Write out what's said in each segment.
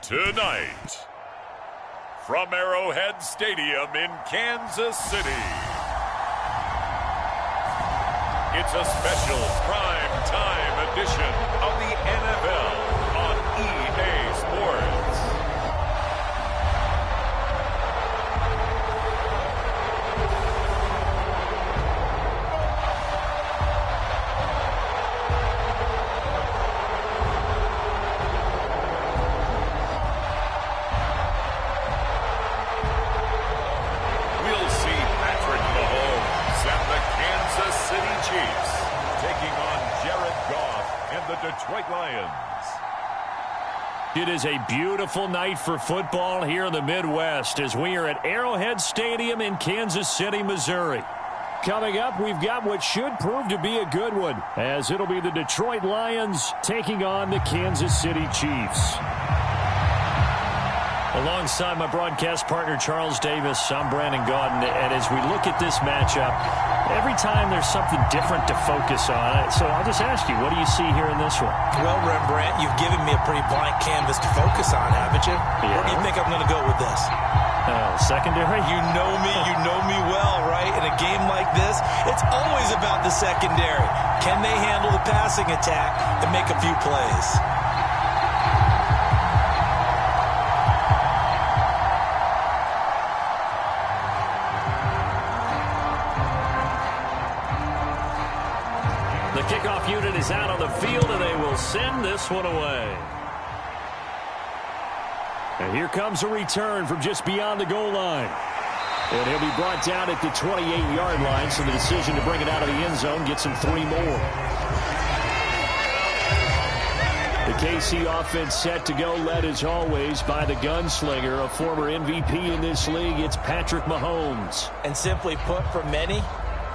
Tonight, from Arrowhead Stadium in Kansas City, it's a special prime time edition of the NFL on EA Sports. Detroit Lions. It is a beautiful night for football here in the Midwest as we are at Arrowhead Stadium in Kansas City, Missouri. Coming up, we've got what should prove to be a good one, as it'll be the Detroit Lions taking on the Kansas City Chiefs. Alongside my broadcast partner, Charles Davis, I'm Brandon Gaudin, and as we look at this matchup, every time there's something different to focus on. So I'll just ask you, what do you see here in this one? Well, Rembrandt, you've given me a pretty blank canvas to focus on, haven't you? Yeah. Where do you think I'm going to go with this? Secondary? You know me well, right? In a game like this, it's always about the secondary. Can they handle the passing attack and make a few plays? The kickoff unit is out on the field, and they will send this one away. And here comes a return from just beyond the goal line. And he'll be brought down at the 28-yard line, so the decision to bring it out of the end zone gets him 3 more. The KC offense set to go, led as always by the gunslinger, a former MVP in this league. It's Patrick Mahomes. And simply put, for many,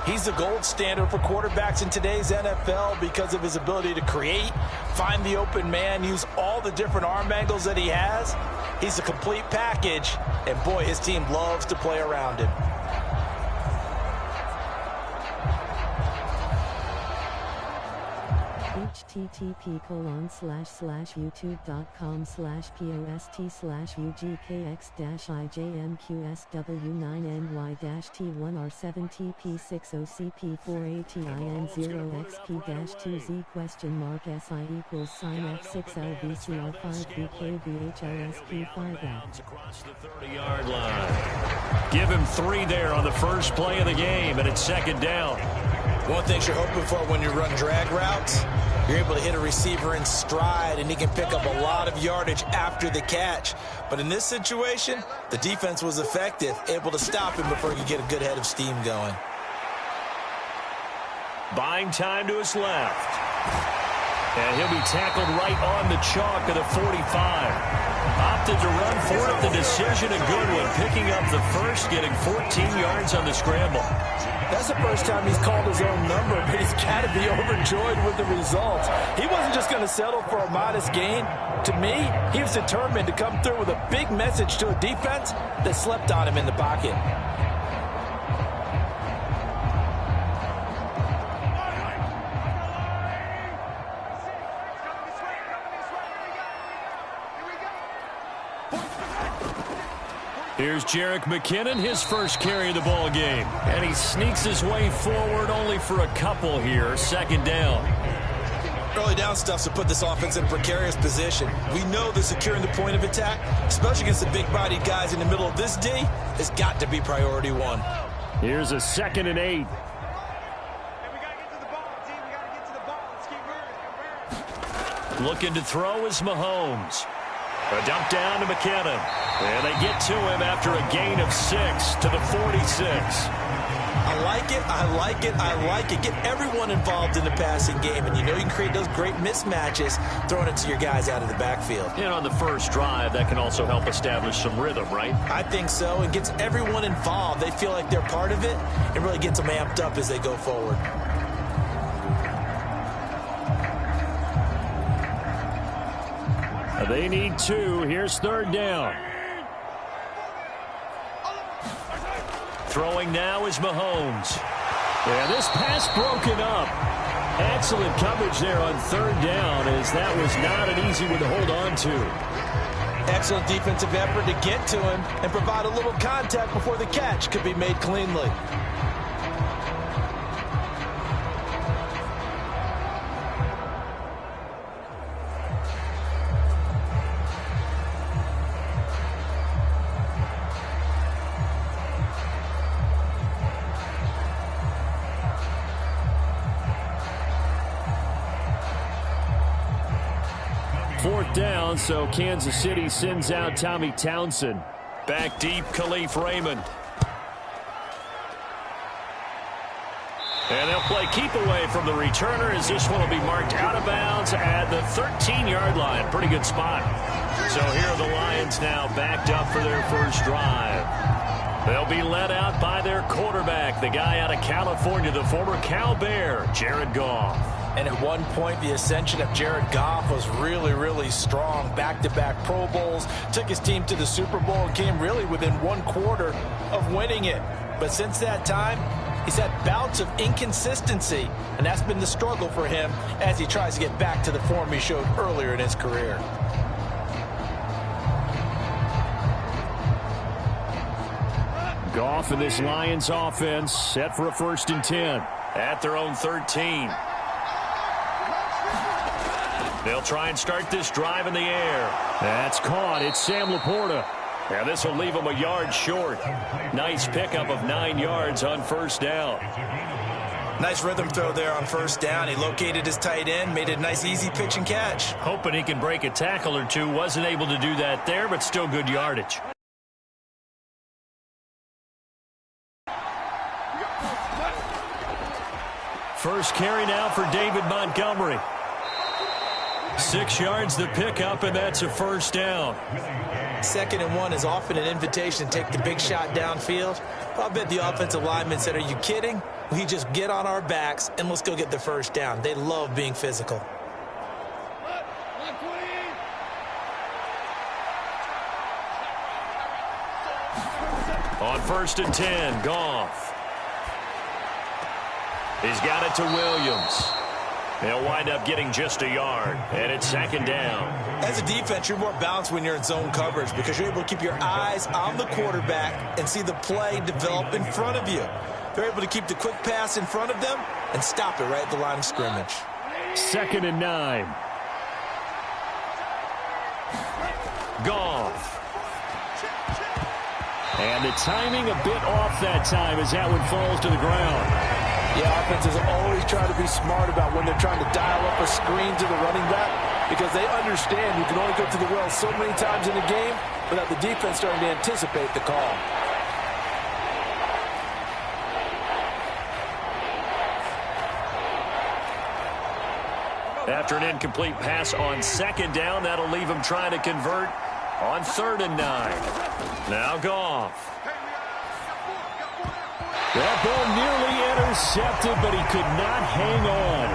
he's the gold standard for quarterbacks in today's NFL because of his ability to create, find the open man, use all the different arm angles that he has. He's a complete package, and boy, his team loves to play around him. Across the 30-yard line. Give him 3 there on the first play of the game, and it's second down. One thing you're hoping for when you run drag routes, you're able to hit a receiver in stride, and he can pick up a lot of yardage after the catch. But in this situation, the defense was effective, able to stop him before he could get a good head of steam going. Buying time to his left. And he'll be tackled right on the chalk of the 45. Opted to run for it. The decision, a good one. Picking up the first, getting 14 yards on the scramble. That's the first time he's called his own number, but he's got to be overjoyed with the results. He wasn't just going to settle for a modest gain. To me, he was determined to come through with a big message to a defense that slept on him in the pocket. Here's Jerick McKinnon, his first carry of the ball game. And he sneaks his way forward only for a couple here. Second down. Early down stuff to put this offense in a precarious position. We know that securing the point of attack, especially against the big-bodied guys in the middle of this D, has got to be priority 1. Here's a 2nd and 8. Looking to throw is Mahomes. A dump down to McKinnon. And they get to him after a gain of 6 to the 46. I like it. Get everyone involved in the passing game. And you know you can create those great mismatches throwing it to your guys out of the backfield. And on the first drive, that can also help establish some rhythm, right? I think so. It gets everyone involved. They feel like they're part of it. It really gets them amped up as they go forward. They need 2. Here's 3rd down. Throwing now is Mahomes. Yeah, this pass broken up. Excellent coverage there on 3rd down, as that was not an easy one to hold on to. Excellent defensive effort to get to him and provide a little contact before the catch could be made cleanly. Fourth down, so Kansas City sends out Tommy Townsend. Back deep, Khalif Raymond. And they'll play keep away from the returner as this one will be marked out of bounds at the 13-yard line. Pretty good spot. So here are the Lions now backed up for their first drive. They'll be led out by their quarterback, the guy out of California, the former Cal Bear, Jared Goff. And at one point, the ascension of Jared Goff was really, really strong. Back-to-back Pro Bowls, took his team to the Super Bowl, and came really within one quarter of winning it. But since that time, he's had bouts of inconsistency, and that's been the struggle for him as he tries to get back to the form he showed earlier in his career. Goff and this Lions offense set for a 1st and 10 at their own 13. They'll try and start this drive in the air. That's caught. It's Sam Laporta. Now this will leave him a yard short. Nice pickup of 9 yards on first down. Nice rhythm throw there on first down. He located his tight end, made a nice easy pitch and catch. Hoping he can break a tackle or two. Wasn't able to do that there, but still good yardage. First carry now for David Montgomery. 6 yards the pickup, and that's a first down. 2nd and 1 is often an invitation to take the big shot downfield. I bet the offensive lineman said, are you kidding? We just get on our backs and let's go get the first down. They love being physical. On 1st and 10, Goff. He's got it to Williams. They'll wind up getting just a yard, and it's 2nd down. As a defense, you're more balanced when you're in zone coverage because you're able to keep your eyes on the quarterback and see the play develop in front of you. They're able to keep the quick pass in front of them and stop it right at the line of scrimmage. 2nd and 9. Goff. And the timing a bit off that time as that one falls to the ground. Yeah, offenses always try to be smart about when they're trying to dial up a screen to the running back because they understand you can only go to the well so many times in a game without the defense starting to anticipate the call. After an incomplete pass on 2nd down, that'll leave him trying to convert on 3rd and 9. Now Goff. That ball nearly intercepted, but he could not hang on.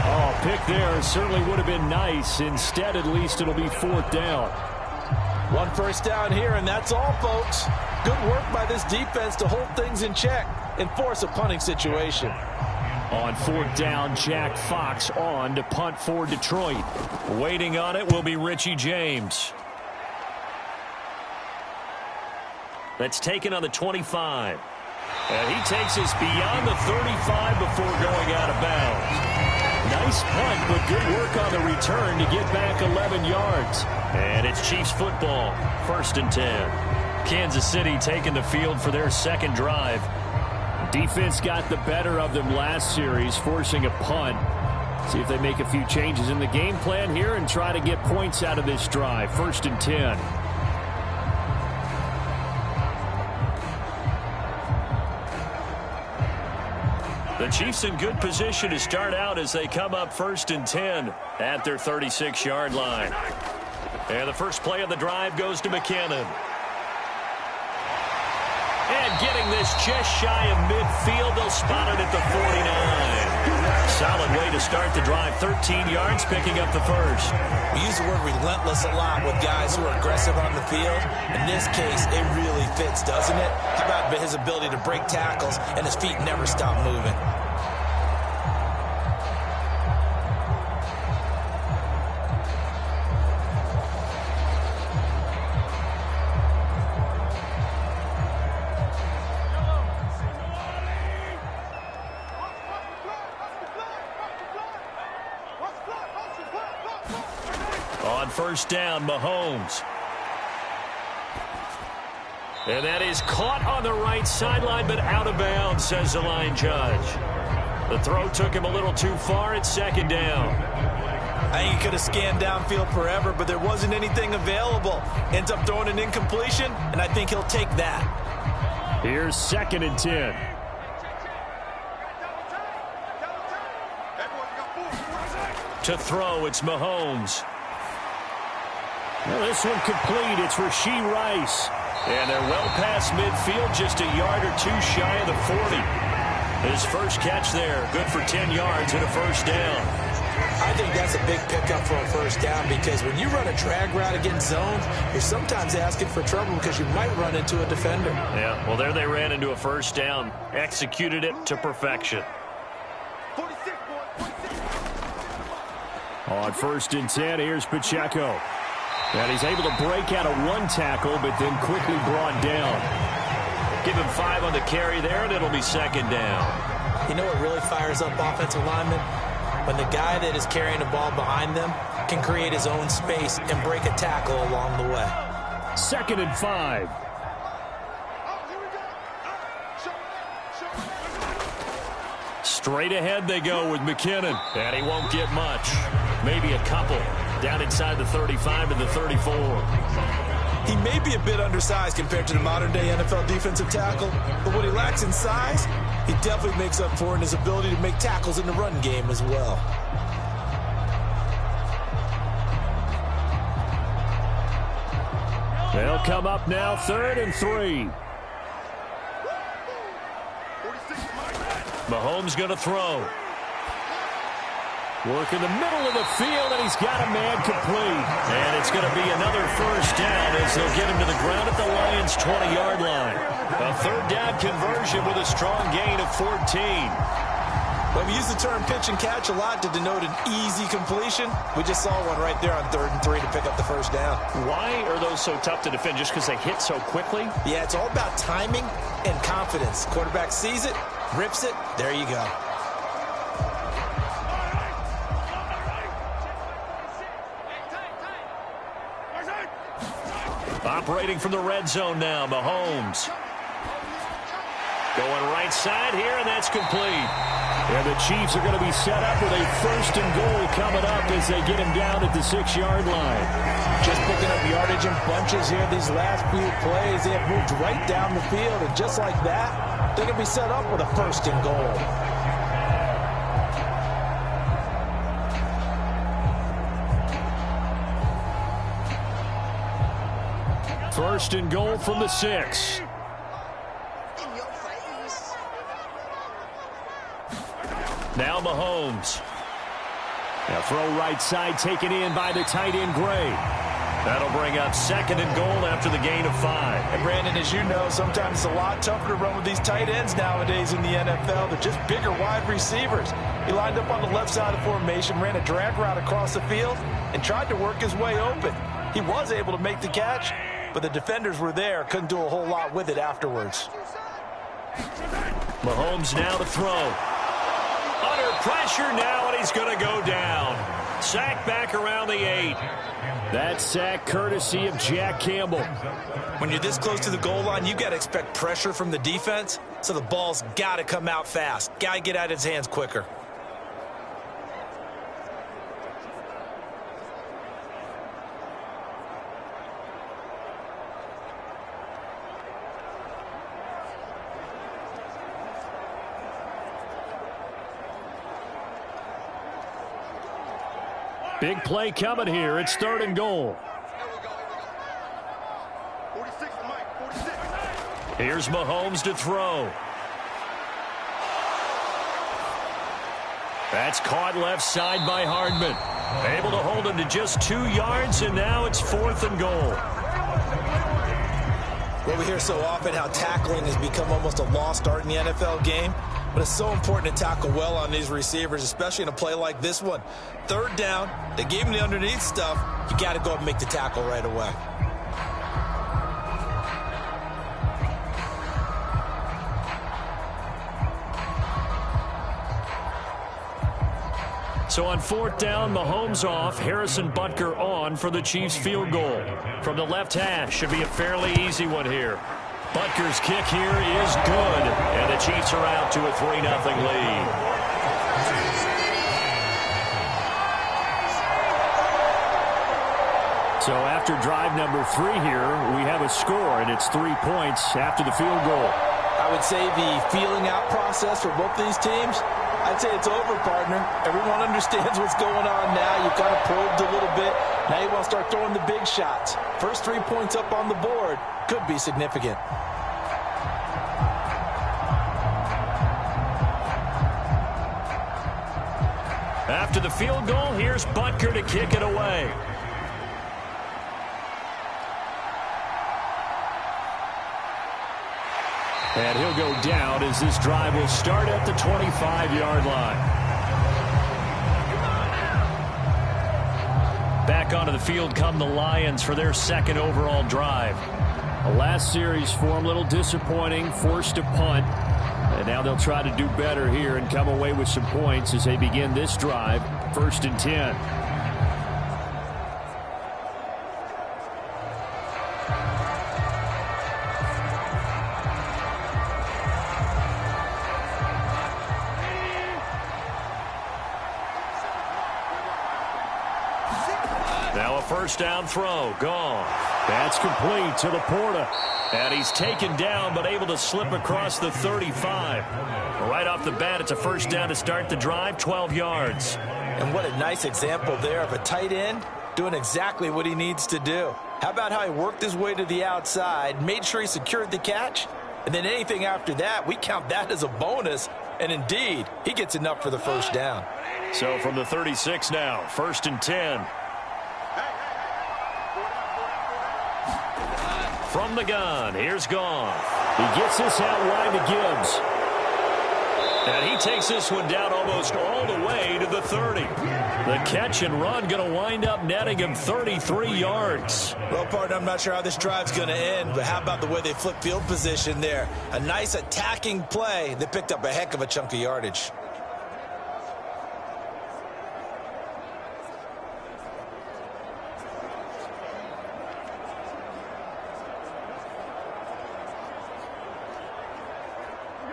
Oh, pick there certainly would have been nice. Instead, at least it'll be 4th down. 1 first down here, and that's all, folks. Good work by this defense to hold things in check and force a punting situation. On 4th down, Jack Fox on to punt for Detroit. Waiting on it will be Richie James. That's taken on the 25. And he takes us beyond the 35 before going out of bounds. Nice punt, but good work on the return to get back 11 yards. And it's Chiefs football, 1st and 10. Kansas City taking the field for their 2nd drive. Defense got the better of them last series, forcing a punt. See if they make a few changes in the game plan here and try to get points out of this drive. 1st and 10. The Chiefs in good position to start out as they come up 1st and 10 at their 36-yard line. And the first play of the drive goes to McKinnon. And getting this just shy of midfield, they'll spot it at the 49. Solid way to start the drive. 13 yards, picking up the first. We use the word relentless a lot with guys who are aggressive on the field. In this case, it really fits, doesn't it? How about his ability to break tackles and his feet never stop moving? on first down, Mahomes. And that is caught on the right sideline, but out of bounds, says the line judge. The throw took him a little too far at second down. I think he could have scanned downfield forever, but there wasn't anything available. Ends up throwing an incompletion, and I think he'll take that. Here's 2nd and 10. To throw, it's Mahomes. Well, this one complete. It's Rashee Rice. And they're well past midfield, just a yard or two shy of the 40. His first catch there, good for 10 yards and a first down. I think that's a big pickup for a first down because when you run a drag route against zone, you're sometimes asking for trouble because you might run into a defender. Yeah, well, there they ran into a first down. Executed it to perfection. On 1st and 10, here's Pacheco. And he's able to break out of one tackle, but then quickly brought down. Give him 5 on the carry there, and it'll be 2nd down. You know what really fires up offensive linemen? When the guy that is carrying the ball behind them can create his own space and break a tackle along the way. 2nd and 5. Straight ahead they go with McKinnon. And he won't get much. Maybe a couple. Down inside the 35 and the 34. He may be a bit undersized compared to the modern-day NFL defensive tackle, but what he lacks in size, he definitely makes up for in his ability to make tackles in the run game as well. They'll come up now, 3rd and 3. Mahomes going to throw. Work in the middle of the field, and he's got a man complete. And it's going to be another first down as they'll get him to the ground at the Lions' 20-yard line. A 3rd down conversion with a strong gain of 14. Well, we use the term pitch and catch a lot to denote an easy completion. We just saw one right there on 3rd and 3 to pick up the first down. Why are those so tough to defend? Just because they hit so quickly? Yeah, it's all about timing and confidence. Quarterback sees it, rips it, there you go. Operating from the red zone now, Mahomes. Going right side here, and that's complete. And the Chiefs are going to be set up with a 1st and goal coming up as they get him down at the 6-yard line. Just picking up yardage in bunches here these last few plays. They have moved right down the field, and just like that, they're going to be set up with a 1st and goal. First and goal from the 6. Now Mahomes. Now throw right side taken in by the tight end Gray. That'll bring up 2nd and goal after the gain of 5. And Brandon, as you know, sometimes it's a lot tougher to run with these tight ends nowadays in the NFL. They're just bigger wide receivers. He lined up on the left side of formation, ran a drag route across the field, and tried to work his way open. He was able to make the catch, but the defenders were there, couldn't do a whole lot with it afterwards. Mahomes now to throw. Under pressure now, and he's going to go down. Sack back around the 8. That sack courtesy of Jack Campbell. When you're this close to the goal line, you've got to expect pressure from the defense, so the ball's got to come out fast. Got to get out of his hands quicker. Big play coming here. It's 3rd and goal. Here's Mahomes to throw. That's caught left side by Hardman. Able to hold him to just 2 yards, and now it's 4th and goal. Well, we hear so often how tackling has become almost a lost art in the NFL game. But it's so important to tackle well on these receivers, especially in a play like this one. 3rd down, they gave him the underneath stuff. You got to go up and make the tackle right away. So on 4th down, Mahomes off, Harrison Butker on for the Chiefs field goal. From the left hash, should be a fairly easy one here. Butker's kick here is good, and the Chiefs are out to a 3-0 lead. So after drive number 3 here, we have a score, and it's 3 points after the field goal. I would say the feeling out process for both these teams, I'd say it's over, partner. Everyone understands what's going on now. You've kind of probed a little bit. Now you want to start throwing the big shots. First 3 points up on the board could be significant. After the field goal, here's Butker to kick it away. And he'll go down as this drive will start at the 25-yard line. Back onto the field come the Lions for their second overall drive. The last series for them, a little disappointing, forced to punt. And now they'll try to do better here and come away with some points as they begin this drive, 1st and 10. Now a first down throw, gone. That's complete to LaPorta. And he's taken down but able to slip across the 35. Right off the bat, it's a first down to start the drive, 12 yards. And what a nice example there of a tight end doing exactly what he needs to do. How about how he worked his way to the outside, made sure he secured the catch, and then anything after that, we count that as a bonus. And indeed, he gets enough for the first down. So from the 36 now, 1st and 10. From the gun, here's Goff. He gets this out wide to Gibbs. And he takes this one down almost all the way to the 30. The catch and run going to wind up netting him 33 yards. Well, partner, I'm not sure how this drive's going to end, but how about the way they flip field position there? A nice attacking play that picked up a heck of a chunk of yardage.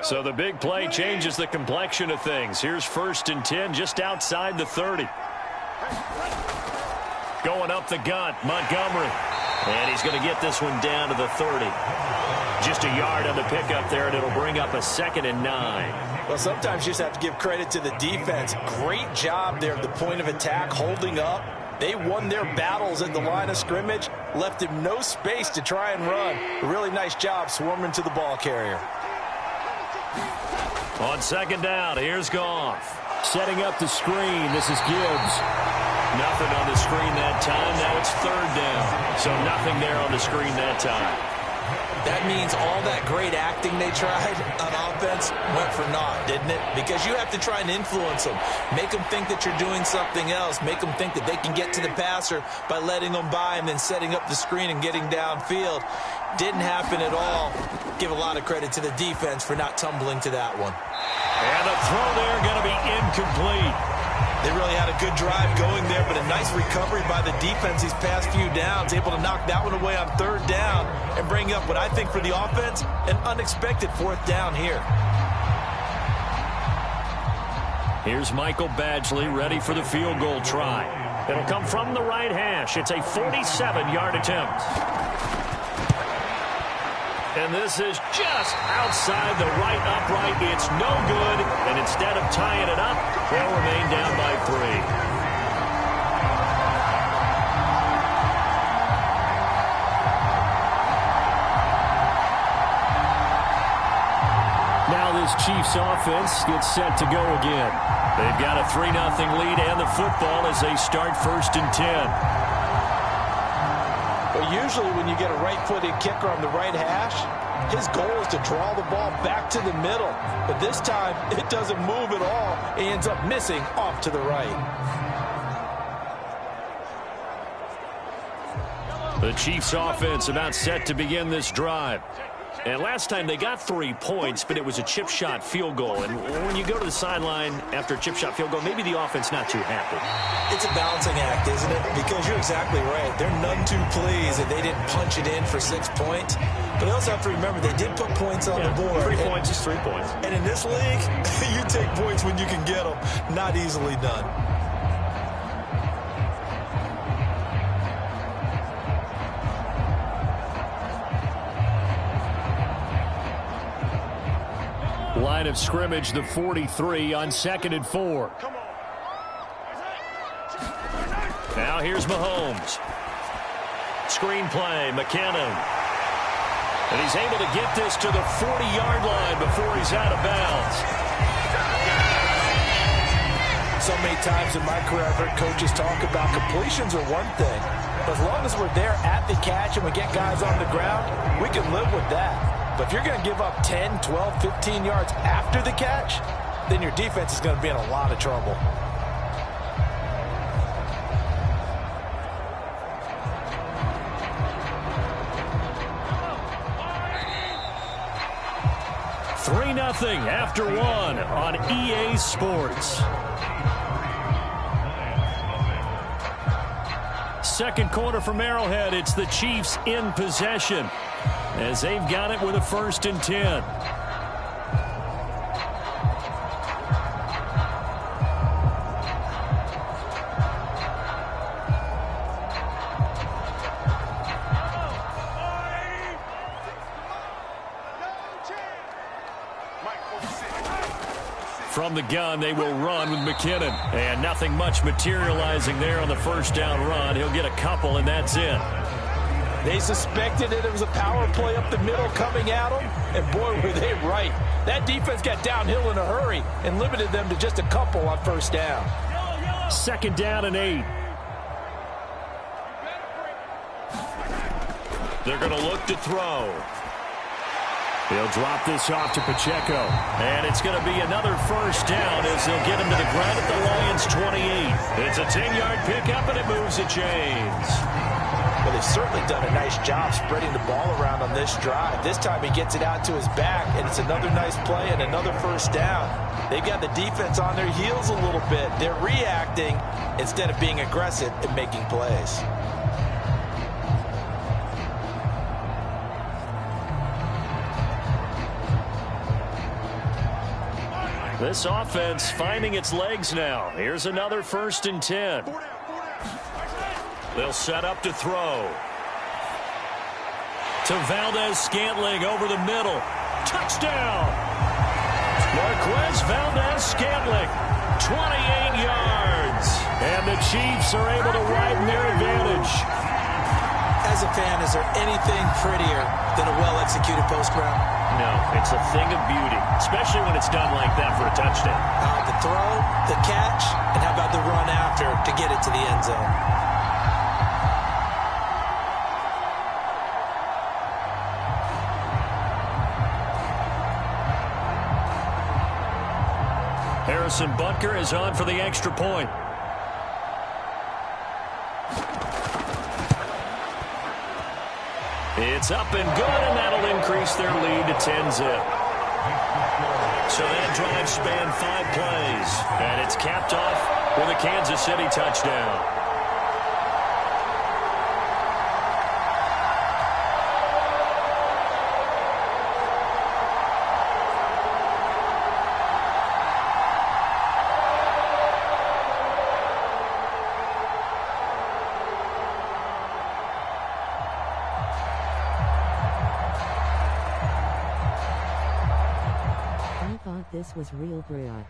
So the big play changes the complexion of things. Here's 1st and 10 just outside the 30. Going up the gut, Montgomery. And he's going to get this one down to the 30. Just a yard on the pickup there, and it'll bring up a 2nd and 9. Well, sometimes you just have to give credit to the defense. Great job there at the point of attack, holding up. They won their battles at the line of scrimmage, left him no space to try and run. A really nice job swarming to the ball carrier. On 2nd down, here's Goff. Setting up the screen, this is Gibbs. Nothing on the screen that time. Now it's 3rd down. So nothing there on the screen that time. That means all that great acting they tried on offense went for naught, didn't it? Because you have to try and influence them. Make them think that you're doing something else. Make them think that they can get to the passer by letting them by and then setting up the screen and getting downfield. Didn't happen at all. Give a lot of credit to the defense for not tumbling to that one. And the throw there going to be incomplete. They really had a good drive going there, but a nice recovery by the defense these past few downs, able to knock that one away on 3rd down and bring up what I think for the offense, an unexpected 4th down here. Here's Michael Badgley ready for the field goal try. It'll come from the right hash. It's a 47-yard attempt. And this is just outside the right upright. It's no good. And instead of tying it up, they'll remain down by 3. Now this Chiefs offense gets set to go again. They've got a 3-0 lead and the football as they start 1st and 10. Well, usually when you get a right-footed kicker on the right hash, his goal is to draw the ball back to the middle. But this time, it doesn't move at all. He ends up missing off to the right. The Chiefs offense about set to begin this drive. And last time they got 3 points, but it was a chip shot field goal. And when you go to the sideline after a chip shot field goal, maybe the offense not too happy. It's a balancing act, isn't it? Because you're exactly right. They're none too pleased that they didn't punch it in for 6 points. But they also have to remember they did put points on the board. 3 points is 3 points. And in this league, you take points when you can get them. Not easily done. Line of scrimmage, the 43 on 2nd and 4. Now here's Mahomes. Screen play, McKinnon. And he's able to get this to the 40-yard line before he's out of bounds. So many times in my career, I've heard coaches talk about completions are one thing. But as long as we're there at the catch and we get guys on the ground, we can live with that. But if you're going to give up 10, 12, 15 yards after the catch, then your defense is going to be in a lot of trouble. Nothing after 1 on EA Sports. Second quarter from Arrowhead. It's the Chiefs in possession as they've got it with a 1st and 10. From the gun, they will run with McKinnon. And nothing much materializing there on the 1st down run. He'll get a couple, and that's it. They suspected it was a power play up the middle coming at them, and boy, were they right. That defense got downhill in a hurry and limited them to just a couple on 1st down. 2nd down and 8. They're going to look to throw. He'll drop this off to Pacheco. And it's going to be another 1st down as they'll get him to the ground at the Lions' 28. It's a 10-yard pickup, and it moves the chains. Well, they've certainly done a nice job spreading the ball around on this drive. This time he gets it out to his back, and it's another nice play and another 1st down. They've got the defense on their heels a little bit. They're reacting instead of being aggressive and making plays. This offense finding its legs now. Here's another 1st and 10. They'll set up to throw. To Valdez-Scantling over the middle. Touchdown! Marquez Valdez-Scantling, 28 yards. And the Chiefs are able to widen their advantage. As a fan, is there anything prettier than a well-executed post route? No, it's a thing of beauty, especially when it's done like that for a touchdown. The throw, the catch, and how about the run after to get it to the end zone? Harrison Butker is on for the extra point. It's up and good, and that'll increase their lead to 10-zip. So that drive spanned 5 plays, and it's capped off with a Kansas City touchdown. This was real brilliant.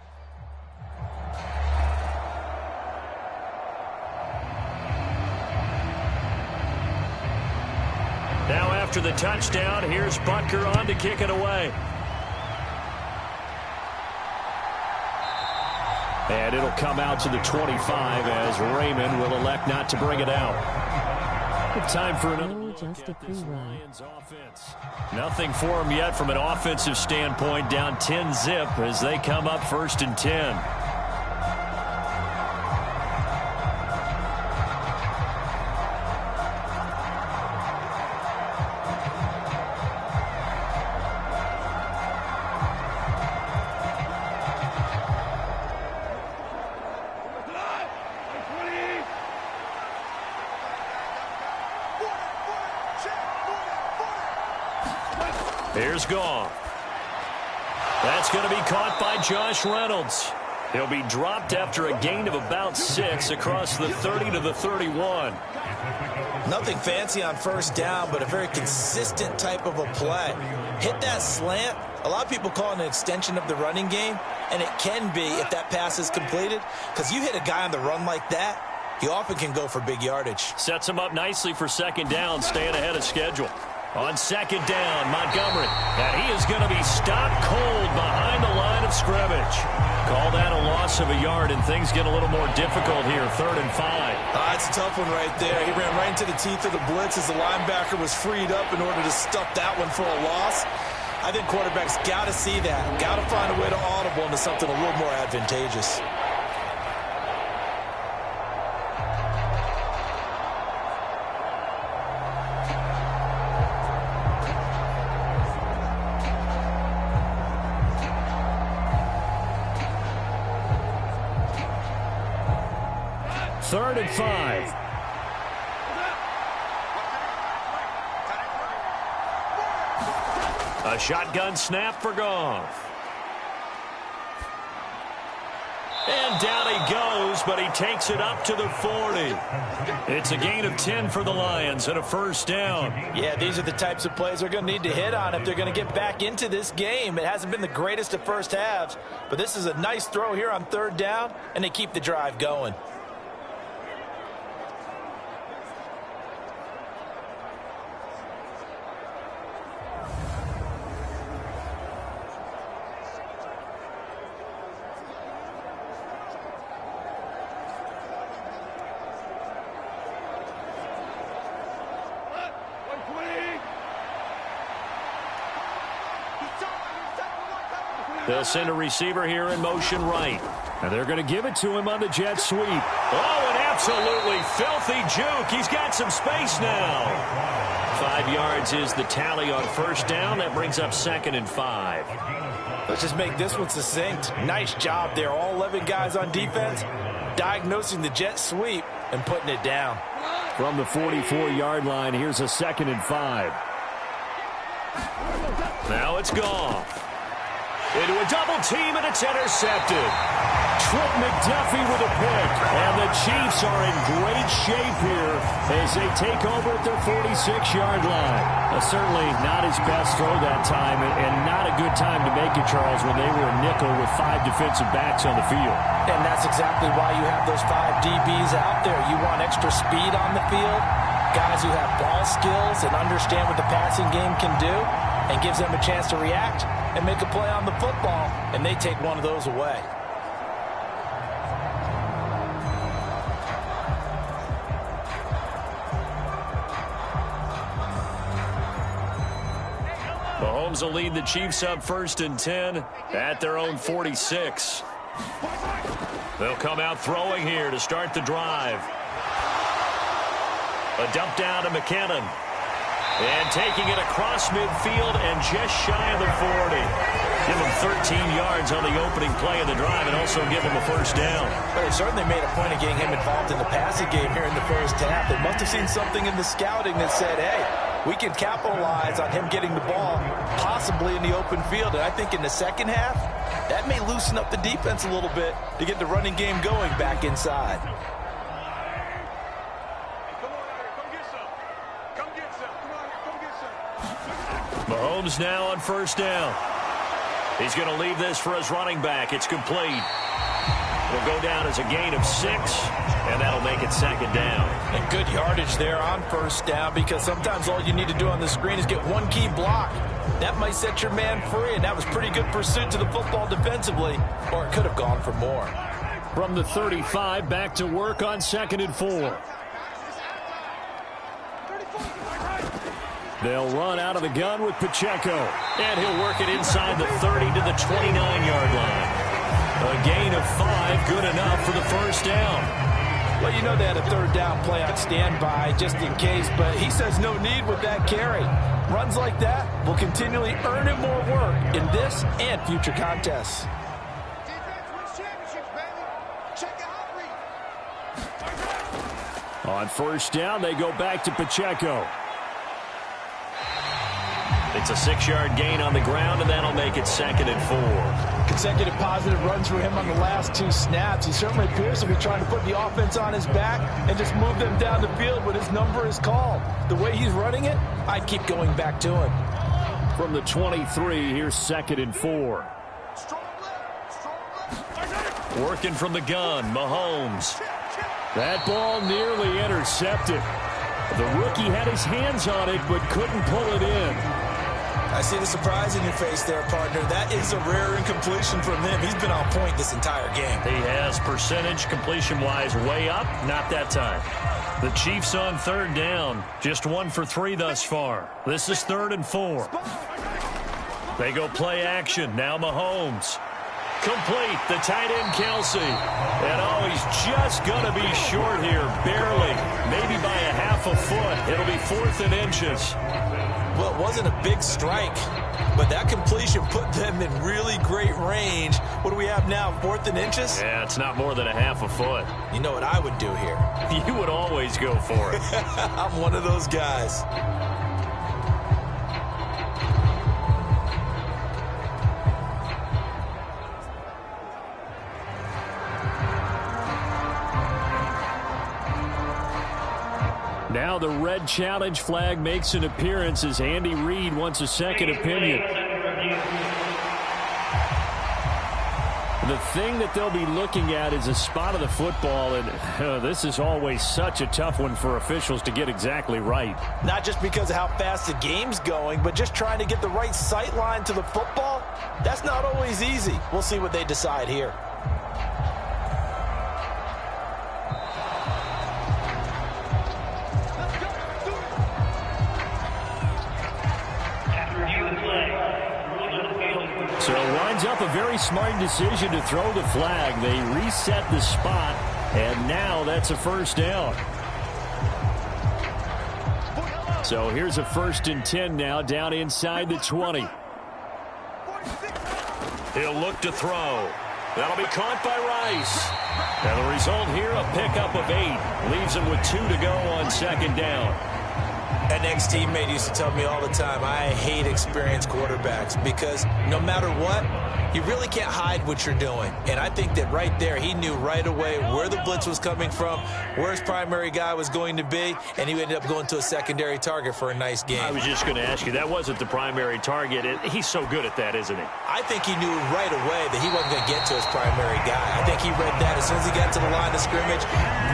Now after the touchdown, here's Butker on to kick it away. And it'll come out to the 25 as Raymond will elect not to bring it out. Time for another just a pre-run. Nothing for him yet from an offensive standpoint, down 10-zip as they come up 1st and 10. Here's Goff. That's going to be caught by Josh Reynolds. He'll be dropped after a gain of about 6 across the 30 to the 31. Nothing fancy on first down, but a very consistent type of a play. Hit that slant. A lot of people call it an extension of the running game, and it can be if that pass is completed, because you hit a guy on the run like that, he often can go for big yardage. Sets him up nicely for second down, staying ahead of schedule. On second down, Montgomery. And he is going to be stopped cold behind the line of scrimmage. Call that a loss of a yard, and things get a little more difficult here, 3rd and 5. That's a tough one right there. He ran right into the teeth of the blitz as the linebacker was freed up in order to stuff that one for a loss. I think quarterbacks got to see that. Got to find a way to audible into something a little more advantageous. Third and 5. A shotgun snap for Goff. And down he goes, but he takes it up to the 40. It's a gain of 10 for the Lions and a first down. Yeah, these are the types of plays they're going to need to hit on if they're going to get back into this game. It hasn't been the greatest of first halves, but this is a nice throw here on 3rd down, and they keep the drive going. They'll send a receiver here in motion right. And they're going to give it to him on the jet sweep. Oh, an absolutely filthy juke. He's got some space now. 5 yards is the tally on first down. That brings up 2nd and 5. Let's just make this one succinct. Nice job there. All 11 guys on defense diagnosing the jet sweep and putting it down. From the 44-yard line, here's a 2nd and 5. Now it's Goff. Into a double team, and it's intercepted. Trent McDuffie with a pick. And the Chiefs are in great shape here as they take over at their 46-yard line. Certainly not his best throw that time, and not a good time to make it, Charles, when they were a nickel with 5 defensive backs on the field. And that's exactly why you have those 5 DBs out there. You want extra speed on the field, guys who have ball skills and understand what the passing game can do, and gives them a chance to react and make a play on the football, and they take one of those away. Mahomes will lead the Chiefs up 1st and 10 at their own 46. They'll come out throwing here to start the drive. A dump down to McKinnon. And taking it across midfield and just shy of the 40. Give him 13 yards on the opening play of the drive and also give him a first down. Well, they certainly made a point of getting him involved in the passing game here in the first half. They must have seen something in the scouting that said, hey, we can capitalize on him getting the ball possibly in the open field. And I think in the second half, that may loosen up the defense a little bit to get the running game going back inside. Mahomes now on first down. He's going to leave this for his running back. It's complete. It'll go down as a gain of 6, and that'll make it 2nd down. And good yardage there on first down, because sometimes all you need to do on the screen is get one key block. That might set your man free, and that was pretty good pursuit to the football defensively, or it could have gone for more. From the 35, back to work on 2nd and 4. They'll run out of the gun with Pacheco. And he'll work it inside the 30 to the 29-yard line. A gain of 5, good enough for the first down. Well, you know they had a 3rd down play on standby just in case, but he says no need with that carry. Runs like that will continually earn him more work in this and future contests. On first down, they go back to Pacheco. It's a 6-yard gain on the ground, and that'll make it 2nd and 4. Consecutive positive runs for him on the last 2 snaps. He certainly appears to be trying to put the offense on his back and just move them down the field when his number is called. The way he's running it, I'd keep going back to him. From the 23, here's 2nd and 4. Working from the gun, Mahomes. That ball nearly intercepted. The rookie had his hands on it but couldn't pull it in. I see the surprise in your face there, partner. That is a rare incompletion from him. He's been on point this entire game. He has percentage completion-wise way up. Not that time. The Chiefs on 3rd down. Just 1 for 3 thus far. This is 3rd and 4. They go play action. Now Mahomes. Complete. The tight end, Kelsey. And oh, he's just going to be short here. Barely. Maybe by a half a foot. It'll be 4th and inches. Well, it wasn't a big strike, but that completion put them in really great range. What do we have now, 4th and inches? Yeah, it's not more than a half a foot. You know what I would do here? You would always go for it. I'm one of those guys. Now the red challenge flag makes an appearance as Andy Reid wants a second opinion. The thing that they'll be looking at is a spot of the football, and this is always such a tough one for officials to get exactly right. Not just because of how fast the game's going, but just trying to get the right sight line to the football. That's not always easy. We'll see what they decide here. So it winds up a very smart decision to throw the flag. They reset the spot, and now that's a 1st down. So here's a 1st and 10 now, down inside the 20. He'll look to throw. That'll be caught by Rice. And the result here, a pickup of 8. Leaves him with 2 to go on 2nd down. An ex-teammate used to tell me all the time, I hate experienced quarterbacks because no matter what, you really can't hide what you're doing. And I think that right there, he knew right away where the blitz was coming from, where his primary guy was going to be, and he ended up going to a secondary target for a nice game. I was just going to ask you, that wasn't the primary target. He's so good at that, isn't he? I think he knew right away that he wasn't going to get to his primary guy. I think he read that as soon as he got to the line of scrimmage,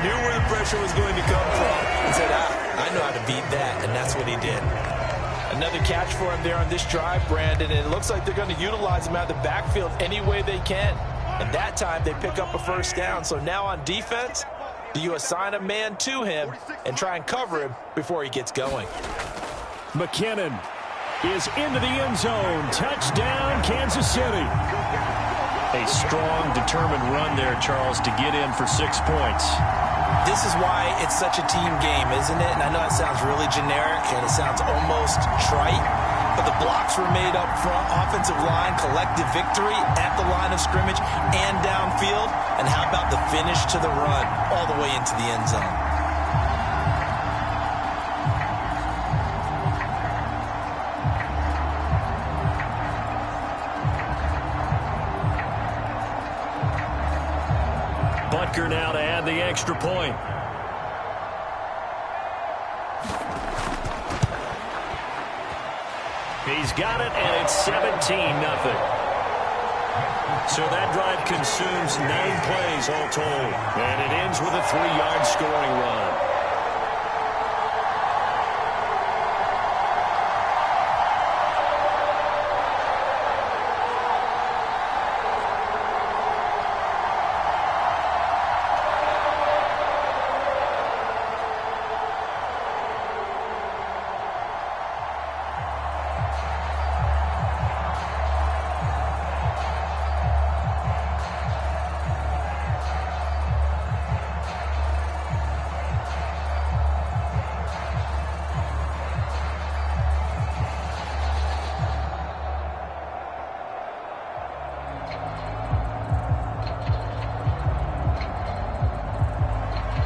knew where the pressure was going to come from, and said, I know how to beat that, and that's what he did. Another catch for him there on this drive, Brandon, and it looks like they're going to utilize him out of the backfield any way they can. And that time they pick up a 1st down. So now on defense, do you assign a man to him and try and cover him before he gets going? McKinnon is into the end zone. Touchdown, Kansas City. A strong, determined run there, Charles, to get in for 6 points. This is why it's such a team game, isn't it? And I know it sounds really generic and it sounds almost trite, but the blocks were made up front, offensive line, collective victory at the line of scrimmage and downfield. And how about the finish to the run all the way into the end zone? Butker now to add the extra point. He's got it, and it's 17-0. So that drive consumes 9 plays all told. And it ends with a 3-yard scoring run.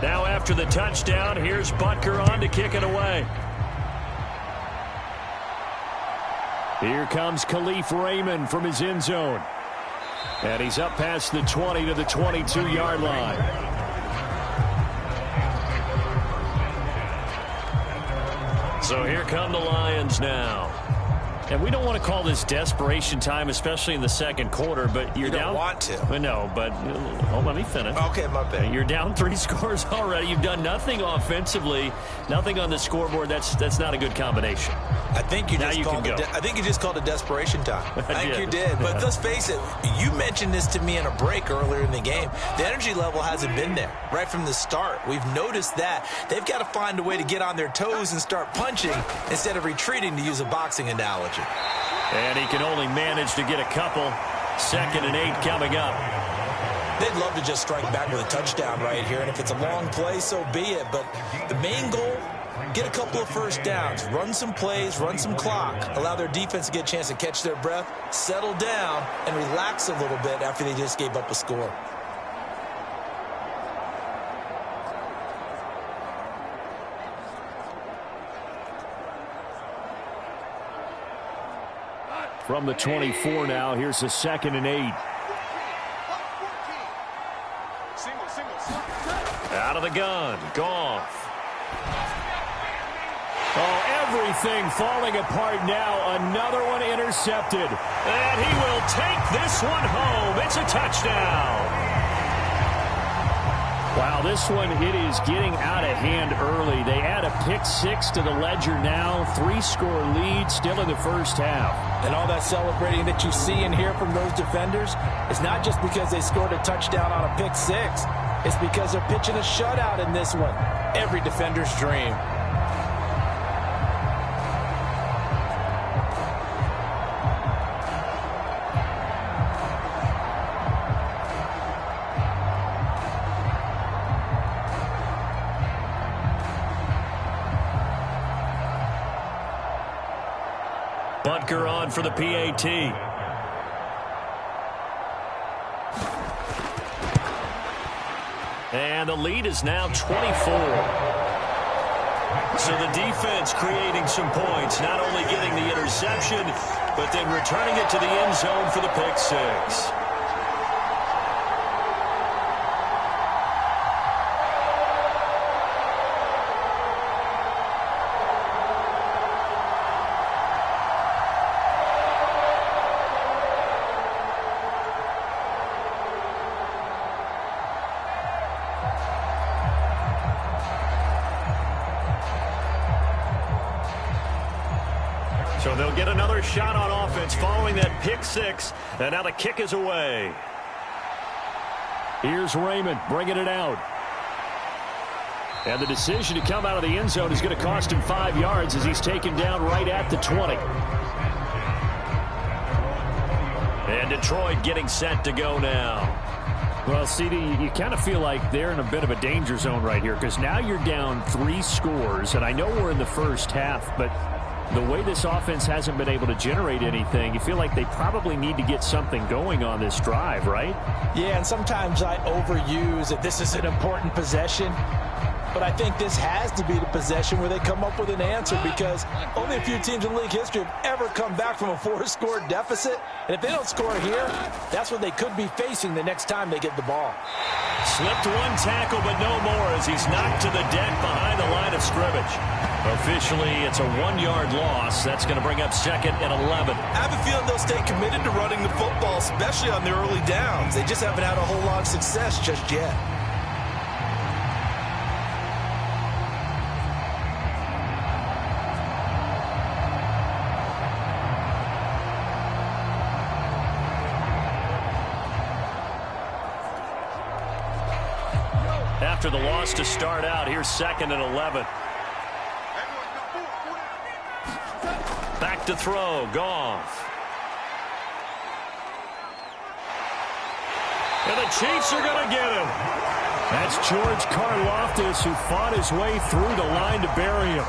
Now after the touchdown, here's Butker on to kick it away. Here comes Khalif Raymond from his end zone. And he's up past the 20 to the 22-yard line. So here come the Lions now. And we don't want to call this desperation time, especially in the second quarter, but you're down. You don't want to. No, but let me finish. Okay, my bad. You're down 3 scores already. You've done nothing offensively, nothing on the scoreboard. That's not a good combination. I think you just called it desperation time. I think you did. But let's face it, you mentioned this to me in a break earlier in the game. The energy level hasn't been there right from the start. We've noticed that. They've got to find a way to get on their toes and start punching instead of retreating, to use a boxing analogy. And he can only manage to get a couple. 2nd and 8 coming up. They'd love to just strike back with a touchdown right here, and if it's a long play, so be it. But the main goal, get a couple of first downs, run some plays, run some clock, allow their defense to get a chance to catch their breath, settle down, and relax a little bit after they just gave up a score. From the 24 now, here's a 2nd and 8. Out of the gun, Goff. Oh, everything falling apart now. Another one intercepted. And he will take this one home. It's a touchdown. Wow, this one, it is getting out of hand early. They add a pick 6 to the ledger now. 3-score lead still in the first half. And all that celebrating that you see and hear from those defenders is not just because they scored a touchdown on a pick 6. It's because they're pitching a shutout in this one. Every defender's dream. Butker on for the PAT. And the lead is now 24. So the defense creating some points, not only getting the interception, but then returning it to the end zone for the pick 6. So they'll get another shot on offense following that pick 6. And now the kick is away. Here's Raymond bringing it out. And the decision to come out of the end zone is going to cost him 5 yards as he's taken down right at the 20. And Detroit getting set to go now. Well, CD, you kind of feel like they're in a bit of a danger zone right here because now you're down 3 scores. And I know we're in the first half, but the way this offense hasn't been able to generate anything, you feel like they probably need to get something going on this drive, right? Yeah, and sometimes I overuse that this is an important possession. But I think this has to be the possession where they come up with an answer because only a few teams in league history have ever come back from a 4-score deficit. And if they don't score here, that's what they could be facing the next time they get the ball. Slipped one tackle, but no more as he's knocked to the deck behind the line of scrimmage. Officially, it's a 1-yard loss. That's going to bring up 2nd and 11. I have a feeling they'll stay committed to running the football, especially on their early downs. They just haven't had a whole lot of success just yet. After the loss to start out, here's 2nd and 11. Back to throw, Goff. And the Chiefs are going to get him. That's George Karlaftis, who fought his way through the line to bury him.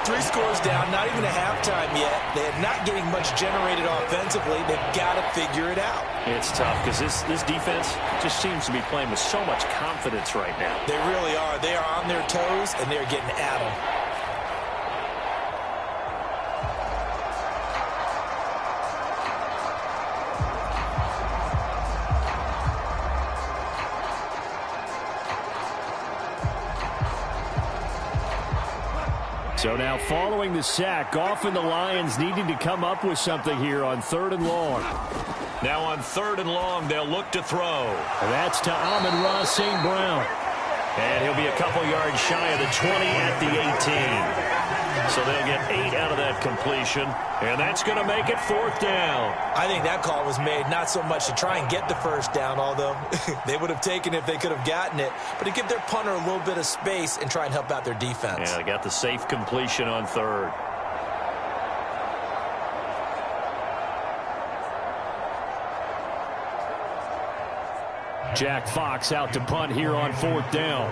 3 scores down, not even a halftime yet. They're not getting much generated offensively. They've got to figure it out. It's tough because this defense just seems to be playing with so much confidence right now. They really are. They are on their toes, and they're getting at them. So now following the sack, Goff and the Lions needing to come up with something here on 3rd and long. Now on 3rd and long, they'll look to throw. And that's to Amon-Ra St. Brown. And he'll be a couple yards shy of the 20 at the 18. So they'll get 8 out of that completion. And that's going to make it 4th down. I think that call was made not so much to try and get the first down, although they would have taken it if they could have gotten it, but to give their punter a little bit of space and try and help out their defense. Yeah, they got the safe completion on 3rd. Jack Fox out to punt here on 4th down.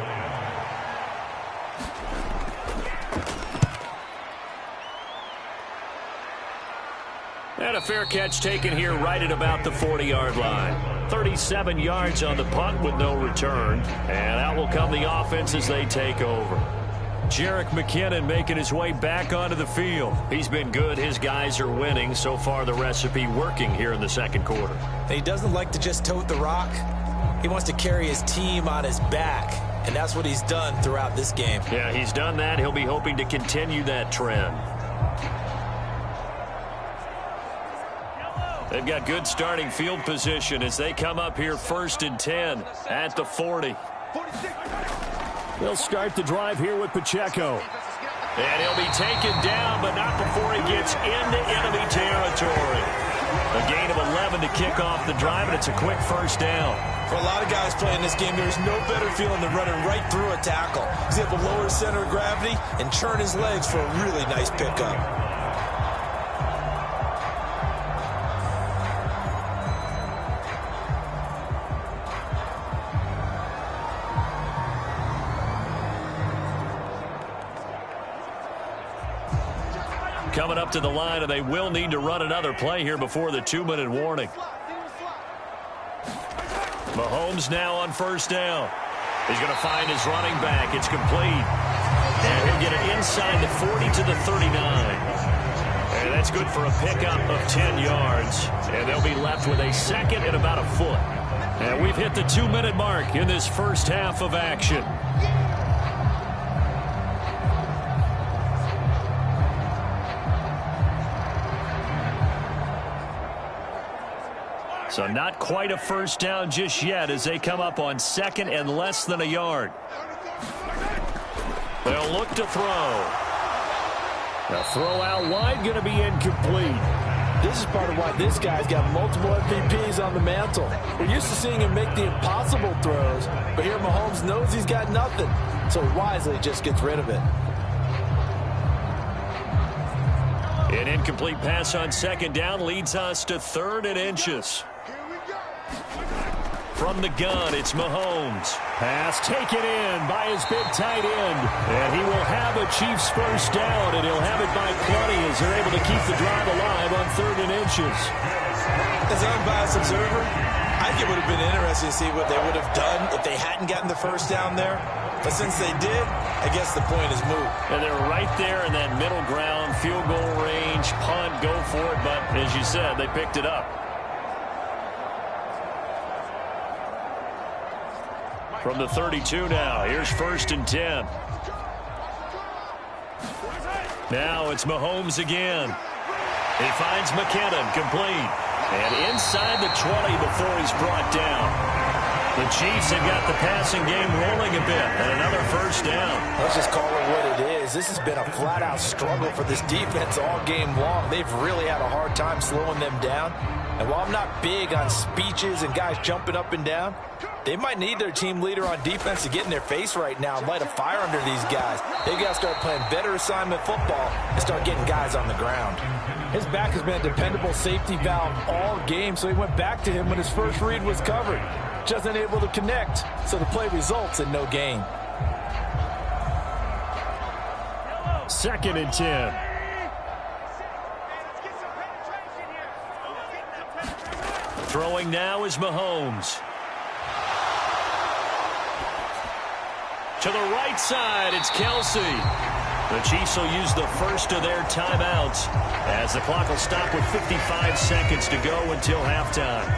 And a fair catch taken here right at about the 40-yard line. 37 yards on the punt with no return. And out will come the offense as they take over. Jerick McKinnon making his way back onto the field. He's been good. His guys are winning. So far, the recipe working here in the 2nd quarter. He doesn't like to just tote the rock. He wants to carry his team on his back. And that's what he's done throughout this game. Yeah, he's done that. He'll be hoping to continue that trend. They've got good starting field position as they come up here 1st and 10 at the 40. They'll start the drive here with Pacheco. And he'll be taken down, but not before he gets into enemy territory. A gain of 11 to kick off the drive, and it's a quick 1st down. For a lot of guys playing this game, there's no better feeling than running right through a tackle. He's able to lower his center of gravity and churn his legs for a really nice pickup. Coming up to the line, and they will need to run another play here before the 2-minute warning. Mahomes now on 1st down. He's going to find his running back. It's complete. And he'll get it inside the 40 to the 39. And that's good for a pickup of 10 yards. And they'll be left with a 2nd and about a foot. And we've hit the 2-minute mark in this first half of action. So not quite a 1st down just yet as they come up on 2nd and less than a yard. They'll look to throw. The throw out wide going to be incomplete. This is part of why this guy's got multiple MVPs on the mantle. We're used to seeing him make the impossible throws, but here Mahomes knows he's got nothing, so wisely just gets rid of it. An incomplete pass on 2nd down leads us to 3rd and inches. From the gun, it's Mahomes. Pass taken in by his big tight end. And he will have a Chiefs 1st down, and he'll have it by plenty as they're able to keep the drive alive on 3rd and inches. As an unbiased observer, I think it would have been interesting to see what they would have done if they hadn't gotten the 1st down there. But since they did, I guess the point is moot. And they're right there in that middle ground, field goal range, punt, go for it. But as you said, they picked it up. From the 32 now, here's 1st and 10. Now it's Mahomes again. He finds McKinnon, complete. And inside the 20 before he's brought down. The Chiefs have got the passing game rolling a bit, and another 1st down. Let's just call it what it is. This has been a flat-out struggle for this defense all game long. They've really had a hard time slowing them down. And while I'm not big on speeches and guys jumping up and down, they might need their team leader on defense to get in their face right now and light a fire under these guys. They've got to start playing better assignment football and start getting guys on the ground. His back has been a dependable safety valve all game, so he went back to him when his first read was covered. Just unable to connect, so the play results in no gain. 2nd and 10. Throwing now is Mahomes. To the right side, it's Kelsey. The Chiefs will use the first of their timeouts as the clock will stop with 55 seconds to go until halftime.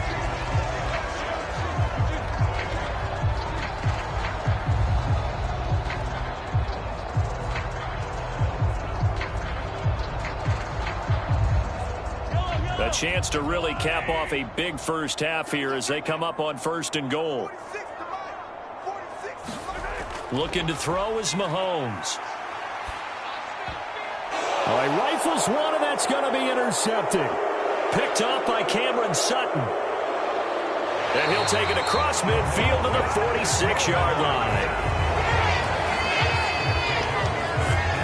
A chance to really cap off a big first half here as they come up on 1st and goal. Looking to throw is Mahomes. Oh, he rifles one, and that's going to be intercepted. Picked up by Cameron Sutton. And he'll take it across midfield to the 46-yard line.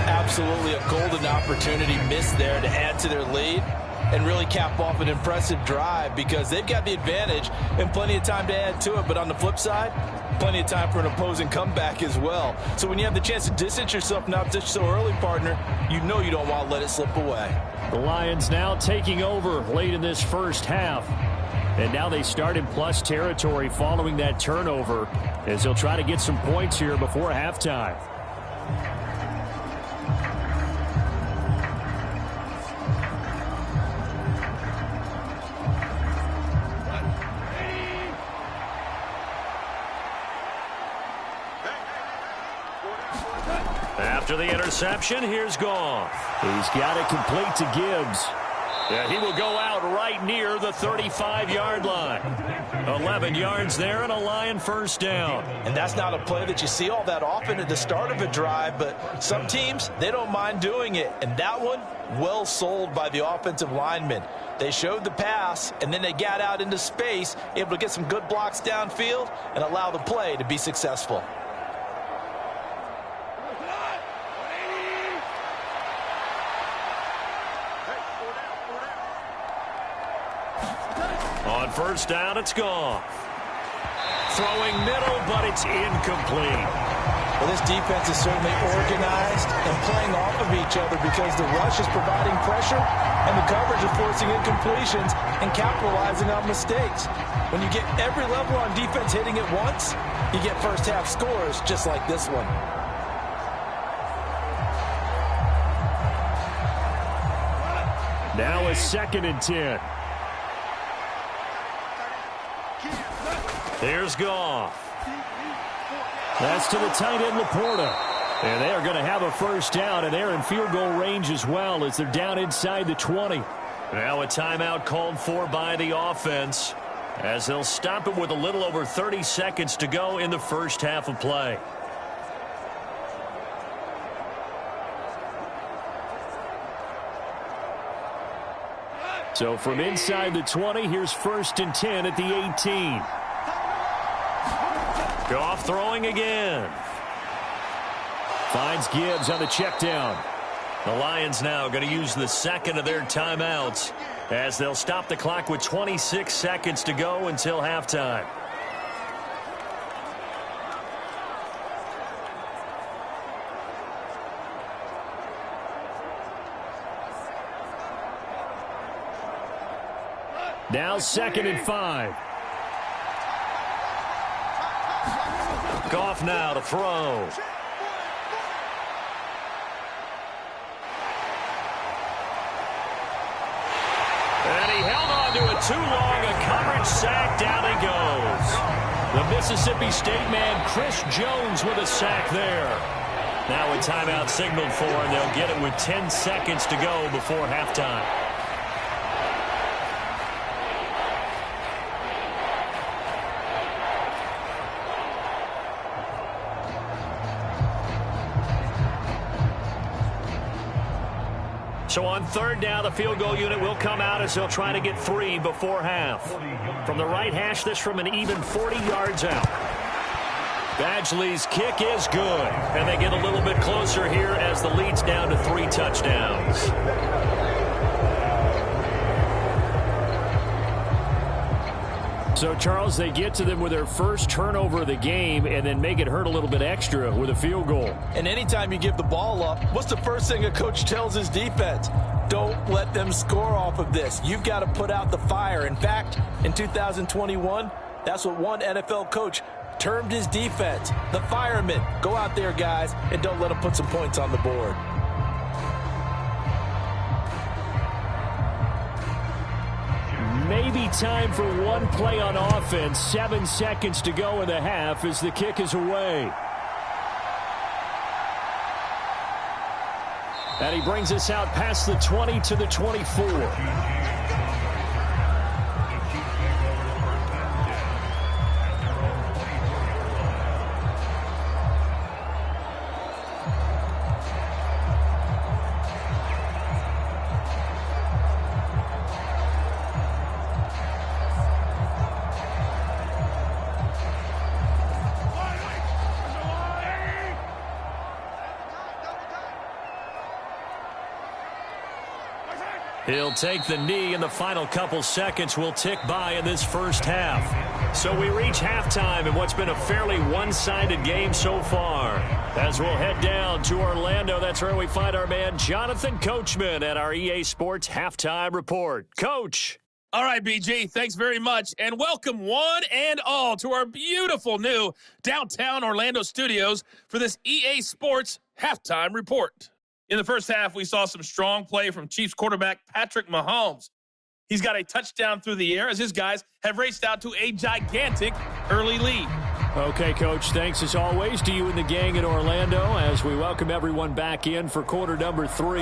Absolutely a golden opportunity missed there to add to their lead and really cap off an impressive drive because they've got the advantage and plenty of time to add to it. But on the flip side, plenty of time for an opposing comeback as well. So when you have the chance to distance yourself not just so early, partner, you know you don't want to let it slip away. The Lions now taking over late in this first half. And now they start in plus territory following that turnover as they'll try to get some points here before halftime. After the interception, here's Goff. He's got it complete to Gibbs. Yeah, he will go out right near the 35-yard line. 11 yards there and a Lion first down. And that's not a play that you see all that often at the start of a drive, but some teams, they don't mind doing it. And that one, well sold by the offensive linemen. They showed the pass, and then they got out into space, able to get some good blocks downfield and allow the play to be successful. On first down, it's Goff. Throwing middle, but it's incomplete. Well, this defense is certainly organized and playing off of each other because the rush is providing pressure and the coverage is forcing incompletions and capitalizing on mistakes. When you get every level on defense hitting it once, you get first half scores just like this one. Now a 2nd and 10. Here's Goff. That's to the tight end, Laporta. And they are going to have a first down, and they're in field goal range as well as they're down inside the 20. Now a timeout called for by the offense as they'll stop it with a little over 30 seconds to go in the first half of play. So from inside the 20, here's 1st and 10 at the 18. Goff throwing again. Finds Gibbs on the check down. The Lions now going to use the 2nd of their timeouts as they'll stop the clock with 26 seconds to go until halftime. Now 2nd and 5. Goff now to throw. And he held on to it too long. A coverage sack. Down he goes. The Mississippi State man, Chris Jones, with a sack there. Now a timeout signaled for, and they'll get it with 10 seconds to go before halftime. So on 3rd down, the field goal unit will come out as they'll try to get 3 before half. From the right hash, this from an even 40 yards out. Badgley's kick is good. And they get a little bit closer here as the lead's down to 3 touchdowns. So, Charles, they get to them with their first turnover of the game and then make it hurt a little bit extra with a field goal. And anytime you give the ball up, what's the first thing a coach tells his defense? Don't let them score off of this. You've got to put out the fire. In fact, in 2021, that's what one NFL coach termed his defense. The firemen. Go out there, guys, and don't let them put some points on the board. Maybe time for one play on offense. 7 seconds to go in the half as the kick is away. And he brings us out past the 20 to the 24. He'll take the knee, and the final couple seconds will tick by in this first half. So we reach halftime in what's been a fairly one-sided game so far. As we'll head down to Orlando, that's where we find our man Jonathan Coachman at our EA Sports Halftime Report. Coach. All right, BG, thanks very much, and welcome one and all to our beautiful new downtown Orlando studios for this EA Sports Halftime Report. In the first half, we saw some strong play from Chiefs quarterback Patrick Mahomes. He's got a touchdown through the air as his guys have raced out to a gigantic early lead. Okay, Coach, thanks as always to you and the gang in Orlando as we welcome everyone back in for quarter number 3.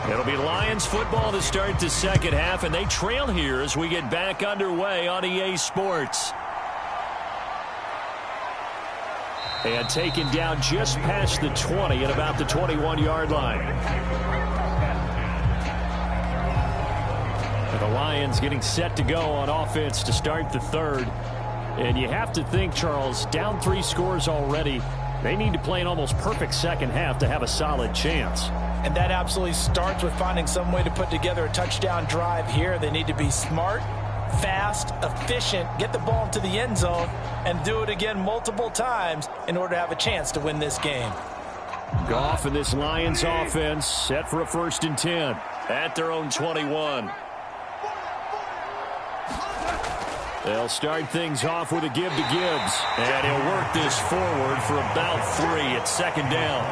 It'll be Lions football to start the second half, and they trail here as we get back underway on EA Sports. And taken down just past the 20 at about the 21-yard line. And the Lions getting set to go on offense to start the third. And you have to think, Charles, down 3 scores already. They need to play an almost perfect second half to have a solid chance. And that absolutely starts with finding some way to put together a touchdown drive here. They need to be smart, fast, efficient, get the ball into the end zone, and do it again multiple times in order to have a chance to win this game. Goff and this Lions offense set for a 1st and 10 at their own 21. They'll start things off with a give to Gibbs. And he'll work this forward for about 3 at second down.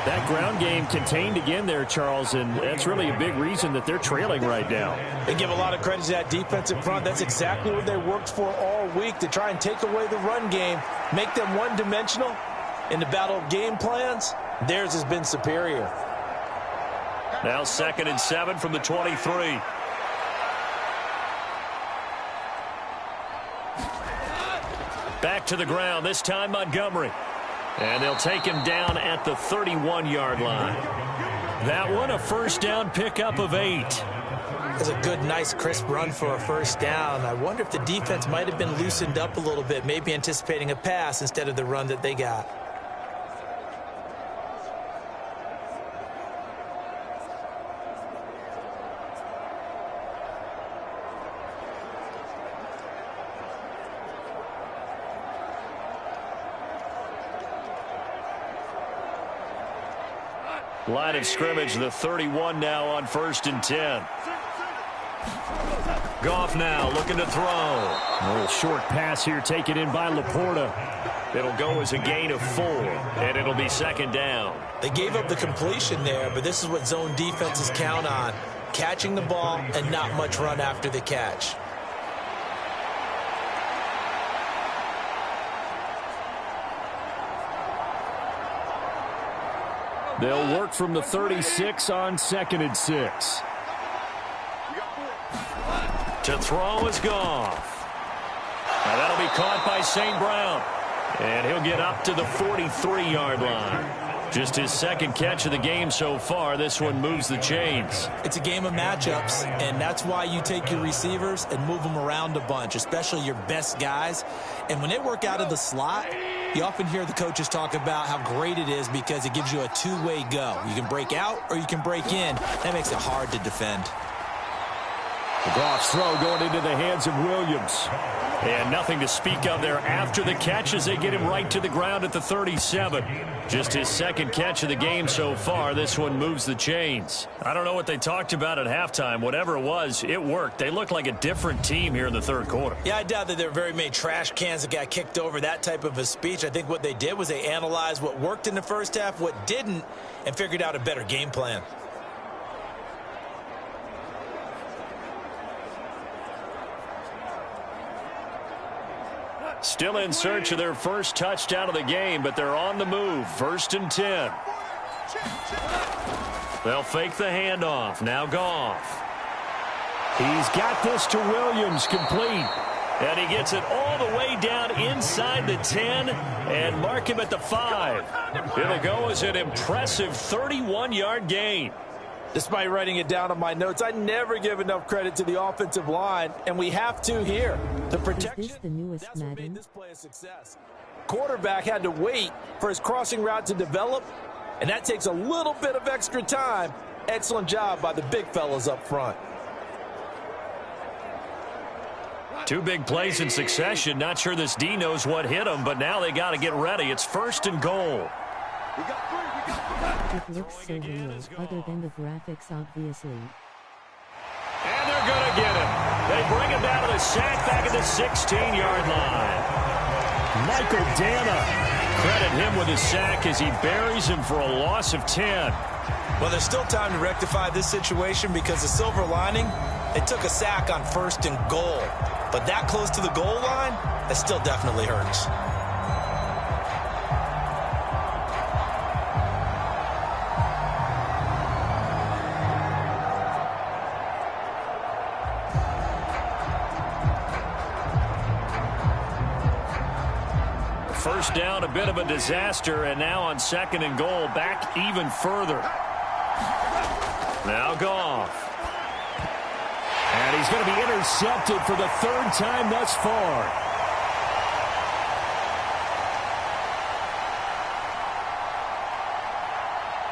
That ground game contained again there, Charles, and that's really a big reason that they're trailing right now. They give a lot of credit to that defensive front. That's exactly what they worked for all week, to try and take away the run game, make them one-dimensional. In the battle of game plans, theirs has been superior. Now 2nd and 7 from the 23. Back to the ground, this time Montgomery. And they'll take him down at the 31-yard line. That one, a 1st down pickup of 8. That's a good, nice, crisp run for a 1st down. I wonder if the defense might have been loosened up a little bit, maybe anticipating a pass instead of the run that they got. Line of scrimmage, the 31 now on 1st and 10. Goff now looking to throw. A little short pass here taken in by Laporta. It'll go as a gain of 4, and it'll be 2nd down. They gave up the completion there, but this is what zone defenses count on. Catching the ball and not much run after the catch. They'll work from the 36 on 2nd and 6. To throw is Goff. Now that'll be caught by St. Brown. And he'll get up to the 43-yard line. Just his 2nd catch of the game so far. This one moves the chains. It's a game of matchups, and that's why you take your receivers and move them around a bunch, especially your best guys. And when they work out of the slot, you often hear the coaches talk about how great it is because it gives you a two-way go. You can break out or you can break in. That makes it hard to defend. The Goff's throw going into the hands of Williams. And nothing to speak of there after the catch as they get him right to the ground at the 37. Just his 2nd catch of the game so far. This one moves the chains. I don't know what they talked about at halftime. Whatever it was, it worked. They looked like a different team here in the 3rd quarter. Yeah, I doubt that there were very many trash cans that got kicked over, that type of a speech. I think what they did was they analyzed what worked in the first half, what didn't, and figured out a better game plan. Still in search of their first touchdown of the game, but they're on the move. 1st and 10. They'll fake the handoff. Now Goff. He's got this to Williams, complete. And he gets it all the way down inside the 10 and mark him at the 5. It'll go as an impressive 31-yard gain. Despite writing it down on my notes, I never give enough credit to the offensive line, and we have to here. The protection, Is this the newest that's what Madden? made this play a success. Quarterback had to wait for his crossing route to develop, and that takes a little bit of extra time. Excellent job by the big fellas up front. Two big plays in succession. Not sure this D knows what hit him, but now they got to get ready. It's 1st and goal. It looks so real, other than the graphics obviously. And they're going to get him. They bring him down to the sack back at the 16-yard line. Michael Dana. Credit him with his sack as he buries him for a loss of 10. Well, there's still time to rectify this situation because the silver lining, they took a sack on 1st and goal. But that close to the goal line, that still definitely hurts. First down, a bit of a disaster, and now on 2nd and goal, back even further. Now Goff. And he's going to be intercepted for the 3rd time thus far.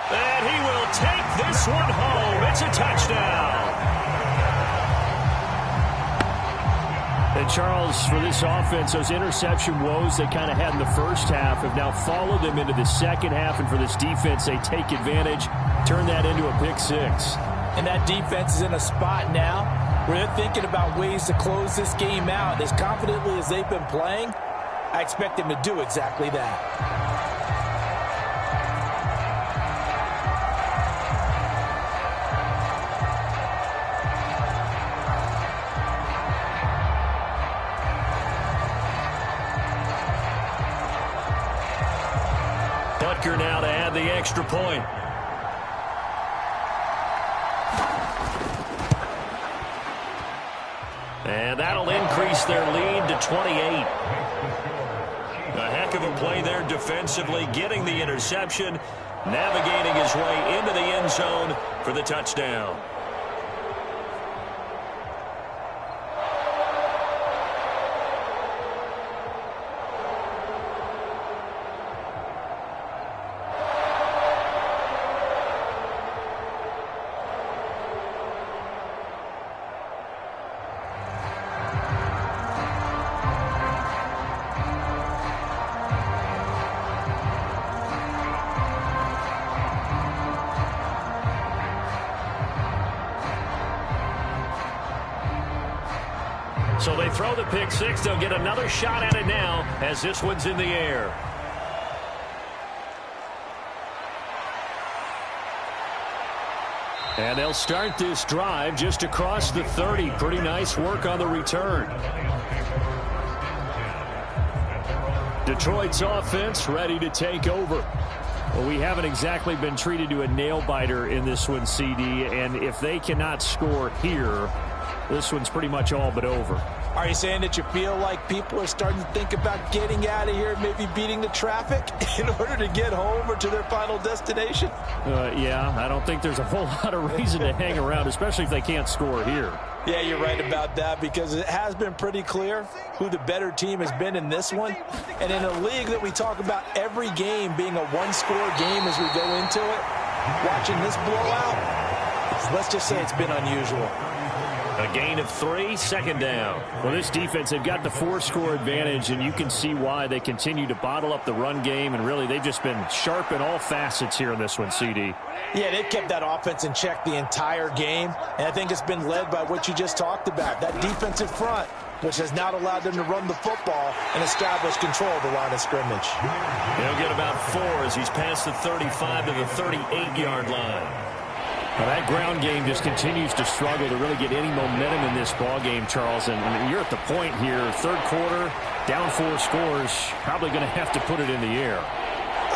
And he will take this one home. It's a touchdown. And Charles, for this offense, those interception woes they kind of had in the first half have now followed them into the second half. And for this defense, they take advantage, turn that into a pick 6. And that defense is in a spot now where they're thinking about ways to close this game out. As confidently as they've been playing, I expect them to do exactly that. Butker now to add the extra point. And that'll increase their lead to 28. A heck of a play there defensively, getting the interception, navigating his way into the end zone for the touchdown. So they throw the pick 6. They'll get another shot at it now as this one's in the air. And they'll start this drive just across the 30. Pretty nice work on the return. Detroit's offense ready to take over. Well, we haven't exactly been treated to a nail-biter in this one, CD, and if they cannot score here, this one's pretty much all but over. Are you saying that you feel like people are starting to think about getting out of here, maybe beating the traffic in order to get home or to their final destination? Yeah, I don't think there's a whole lot of reason to hang around, especially if they can't score here. Yeah, you're right about that because it has been pretty clear who the better team has been in this one. And in a league that we talk about every game being a one-score game as we go into it, watching this blowout, let's just say it's been unusual. A gain of 3, 2nd down. Well, this defense, they've got the 4-score advantage, and you can see why they continue to bottle up the run game, and really they've just been sharp in all facets here in this one, CD. Yeah, they've kept that offense in check the entire game, and I think it's been led by what you just talked about, that defensive front, which has not allowed them to run the football and establish control of the line of scrimmage. He'll get about 4 as he's past the 35 to the 38-yard line. Well, that ground game just continues to struggle to really get any momentum in this ball game, Charles. And you're at the point here, 3rd quarter, down 4 scores, probably going to have to put it in the air.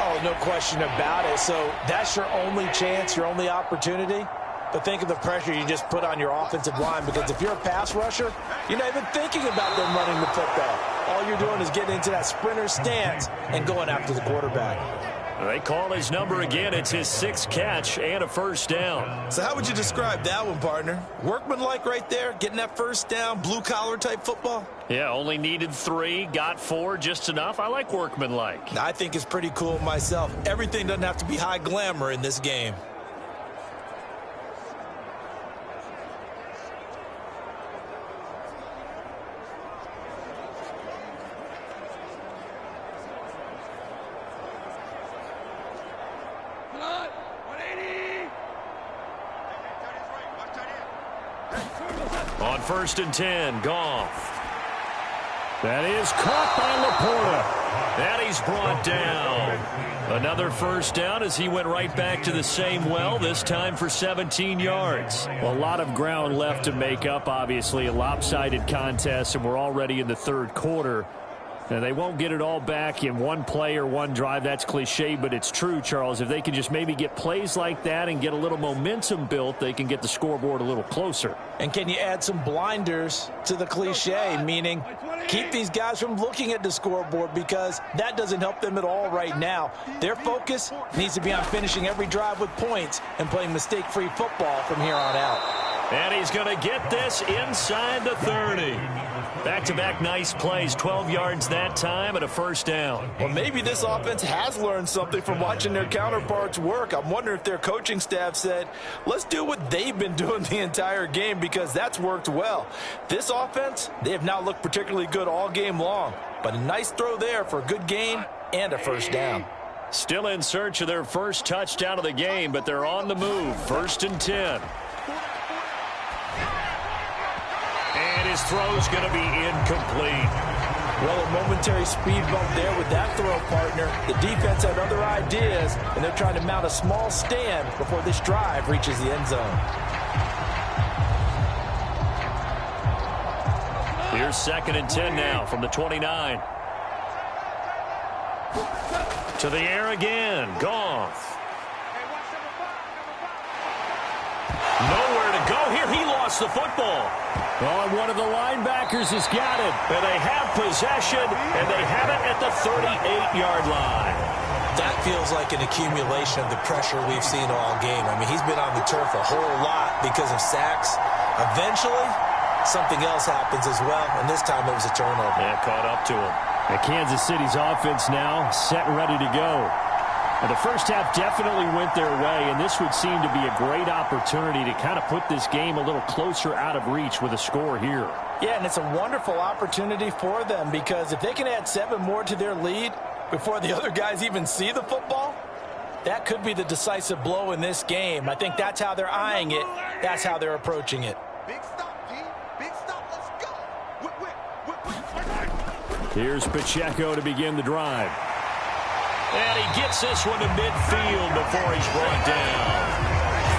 Oh, no question about it. So that's your only chance, your only opportunity. But think of the pressure you just put on your offensive line, because if you're a pass rusher, you're not even thinking about them running the football. All you're doing is getting into that sprinter stance and going after the quarterback. They call his number again. It's his 6th catch and a first down. So how would you describe that one, partner? Workmanlike right there, getting that first down, blue-collar type football? Yeah, only needed 3, got 4, just enough. I like workmanlike. I think it's pretty cool myself. Everything doesn't have to be high glamour in this game. On 1st and 10, Goff. That is caught by Laporta. And he's brought down. Another first down as he went right back to the same well, this time for 17 yards. Well, a lot of ground left to make up, obviously. A lopsided contest, and we're already in the 3rd quarter. Now, they won't get it all back in one play or one drive. That's cliche, but it's true, Charles. If they can just maybe get plays like that and get a little momentum built, they can get the scoreboard a little closer. And can you add some blinders to the cliche, meaning keep these guys from looking at the scoreboard, because that doesn't help them at all right now. Their focus needs to be on finishing every drive with points and playing mistake-free football from here on out. And he's going to get this inside the 30. Back-to-back nice plays, 12 yards that time and a first down. Well, maybe this offense has learned something from watching their counterparts work. I'm wondering if their coaching staff said, let's do what they've been doing the entire game, because that's worked well. This offense, they have not looked particularly good all game long, but a nice throw there for a good gain and a first down. Still in search of their first touchdown of the game, but they're on the move. 1st and 10. And his throw's going to be incomplete. Well, a momentary speed bump there with that throw, partner. The defense had other ideas, and they're trying to mount a small stand before this drive reaches the end zone. Here's 2nd and 10 now from the 29. To the air again. Goff. Nowhere to go here. He lost the football. Well, and one of the linebackers has got it. And they have possession, and they have it at the 38-yard line. That feels like an accumulation of the pressure we've seen all game. I mean, he's been on the turf a whole lot because of sacks. Eventually, something else happens as well, and this time it was a turnover. Yeah, caught up to him. And Kansas City's offense now set and ready to go. And the first half definitely went their way, and this would seem to be a great opportunity to kind of put this game a little closer out of reach with a score here. Yeah, and it's a wonderful opportunity for them, because if they can add 7 more to their lead before the other guys even see the football, that could be the decisive blow in this game. I think that's how they're eyeing it. That's how they're approaching it. Big stop, G. Big stop. Let's go. Whip. Here's Pacheco to begin the drive. And he gets this one to midfield before he's brought down.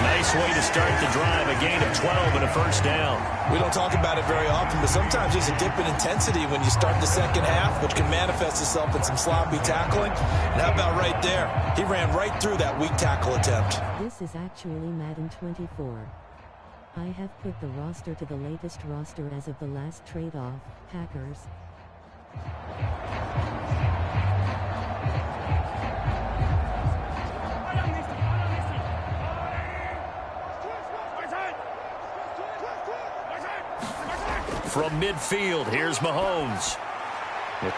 Nice way to start the drive, a gain of 12 and a first down. We don't talk about it very often, but sometimes there's a dip in intensity when you start the second half, which can manifest itself in some sloppy tackling. And how about right there? He ran right through that weak tackle attempt. This is actually Madden 24. I have put the roster to the latest roster as of the last trade-off, Packers. From midfield, here's Mahomes.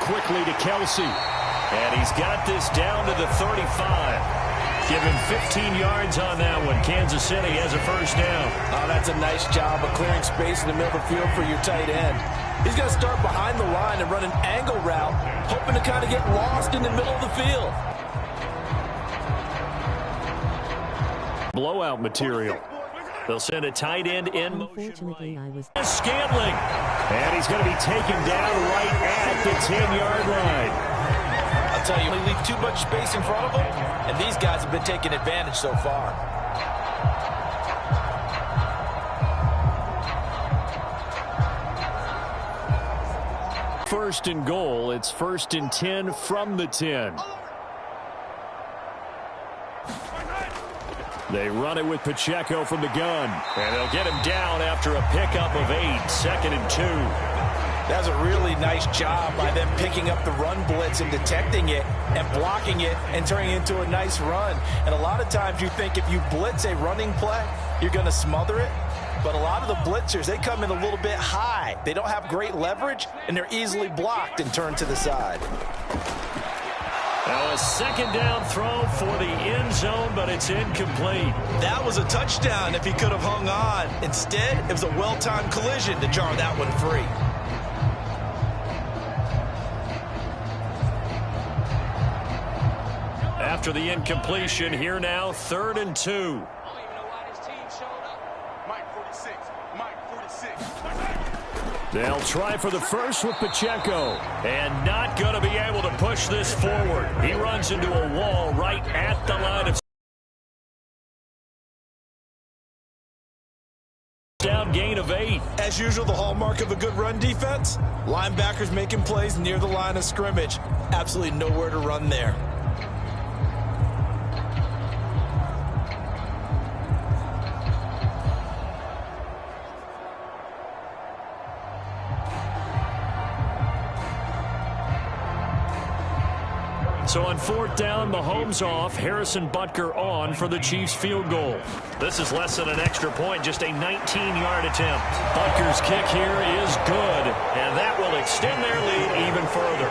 Quickly to Kelsey. And he's got this down to the 35. Give him 15 yards on that one. Kansas City has a first down. Oh, that's a nice job of clearing space in the middle of the field for your tight end. He's going to start behind the line and run an angle route, hoping to kind of get lost in the middle of the field. Blowout material. They'll send a tight end in motion. Unfortunately, I was Scantling. And he's going to be taken down right at the 10-yard line. I'll tell you, they leave too much space in front of them, and these guys have been taking advantage so far. First and goal. It's 1st and 10 from the 10. They run it with Pacheco from the gun. And they'll get him down after a pickup of 8, 2nd and 2. That's a really nice job by them picking up the run blitz and detecting it and blocking it and turning it into a nice run. And a lot of times you think if you blitz a running play, you're going to smother it. But a lot of the blitzers, they come in a little bit high. They don't have great leverage, and they're easily blocked and turned to the side. Now a 2nd down throw for the end zone, but it's incomplete. That was a touchdown if he could have hung on. Instead, it was a well-timed collision to jar that one free. After the incompletion, here now, 3rd and 2. They'll try for the first with Pacheco. And not going to be able to push this forward. He runs into a wall right at the line of down, gain of 8. As usual, the hallmark of a good run defense, linebackers making plays near the line of scrimmage. Absolutely nowhere to run there. So on 4th down, Mahomes off, Harrison Butker on for the Chiefs field goal. This is less than an extra point, just a 19-yard attempt. Butker's kick here is good, and that will extend their lead even further.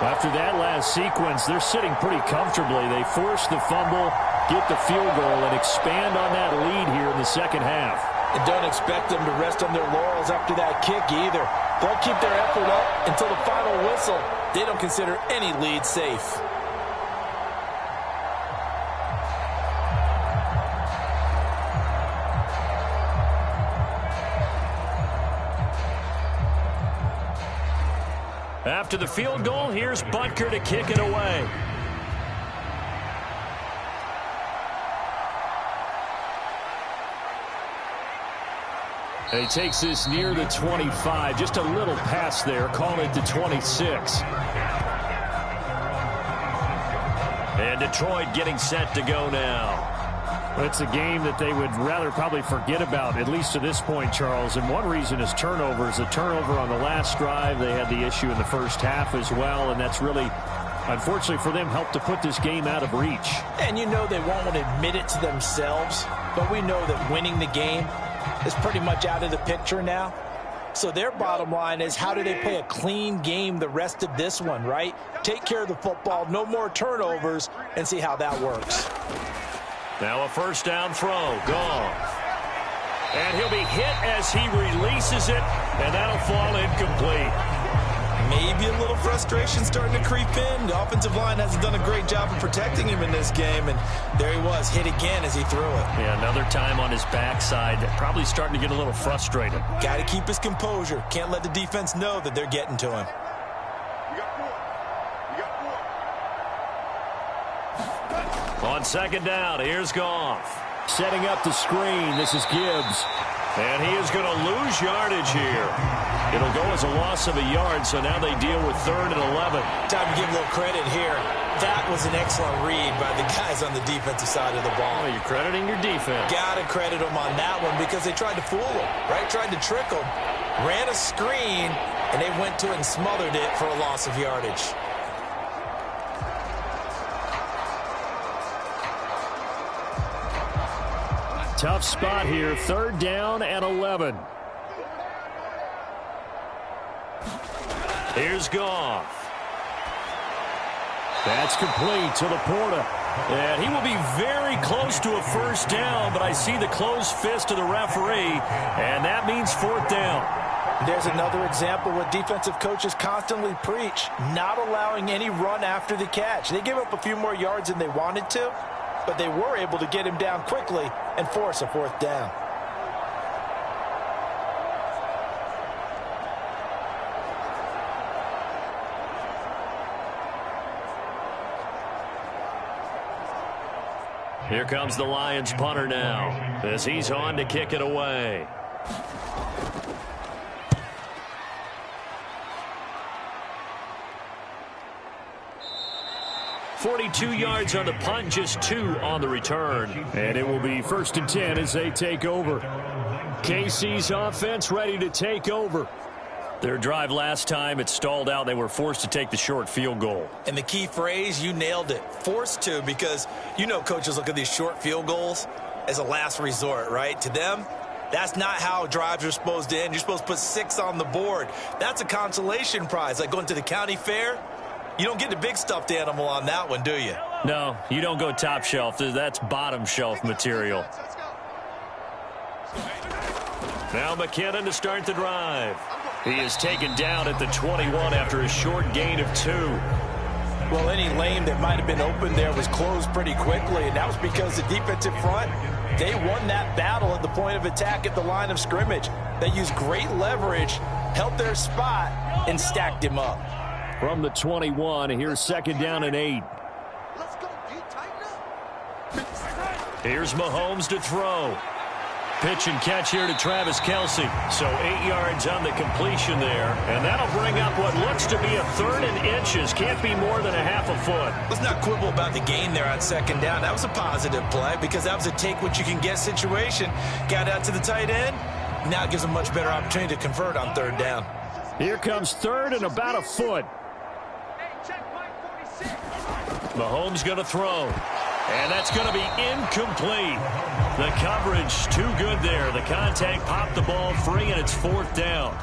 After that last sequence, they're sitting pretty comfortably. They force the fumble, get the field goal, and expand on that lead here in the second half. And don't expect them to rest on their laurels after that kick either. They'll keep their effort up until the final whistle. They don't consider any lead safe. After the field goal, here's Butker to kick it away. And he takes this near the 25. Just a little pass there. Call it the 26. And Detroit getting set to go now. It's a game that they would rather probably forget about, at least to this point, Charles. And one reason is turnovers. A turnover on the last drive. They had the issue in the first half as well. And that's really, unfortunately for them, helped to put this game out of reach. And you know they won't want to admit it to themselves. But we know that winning the game is pretty much out of the picture now. So their bottom line is, how do they play a clean game the rest of this one, right? Take care of the football, no more turnovers, and see how that works. Now a 1st down throw. Gone. And he'll be hit as he releases it, and that'll fall incomplete. Maybe a little frustration starting to creep in. The offensive line hasn't done a great job of protecting him in this game, and there he was, hit again as he threw it. Yeah, another time on his backside, probably starting to get a little frustrated. Got to keep his composure. Can't let the defense know that they're getting to him. On 2nd down, here's Goff. Setting up the screen, this is Gibbs. And he is going to lose yardage here. It'll go as a loss of a yard, so now they deal with 3rd and 11. Time to give a little credit here. That was an excellent read by the guys on the defensive side of the ball. Well, you're crediting your defense. Got to credit them on that one because they tried to fool him, right? Tried to trick him. Ran a screen, and they went to it and smothered it for a loss of yardage. Tough spot here. 3rd down and 11. Here's Goff. That's complete to Laporta. And he will be very close to a 1st down, but I see the closed fist of the referee, and that means 4th down. There's another example what defensive coaches constantly preach, not allowing any run after the catch. They gave up a few more yards than they wanted to, but they were able to get him down quickly and force a 4th down. Here comes the Lions punter now as he's on to kick it away. 42 yards on the punt, just 2 on the return. And it will be 1st and 10 as they take over. KC's offense ready to take over. Their drive last time, it stalled out. They were forced to take the short field goal. And the key phrase, you nailed it. Forced to, because you know coaches look at these short field goals as a last resort, right? To them, that's not how drives are supposed to end. You're supposed to put 6 on the board. That's a consolation prize. Like going to the county fair, you don't get the big stuffed animal on that one, do you? No, you don't go top shelf. That's bottom shelf material. Now McKinnon to start the drive. He is taken down at the 21 after a short gain of 2. Well, any lane that might have been open there was closed pretty quickly, and that was because the defensive front, they won that battle at the point of attack at the line of scrimmage. They used great leverage, held their spot, and stacked him up. From the 21, here's 2nd down and 8. Let's go, D. Tighten up. Here's Mahomes to throw. Pitch and catch here to Travis Kelce. So 8 yards on the completion there. And that'll bring up what looks to be a 3rd and inches. Can't be more than a half a foot. Let's not quibble about the gain there on 2nd down. That was a positive play because that was a take-what-you-can-get situation. Got out to the tight end. Now it gives them much better opportunity to convert on 3rd down. Here comes 3rd and about a foot. Mahomes going to throw. And that's going to be incomplete. The coverage too good there. The contact popped the ball free, and it's 4th down.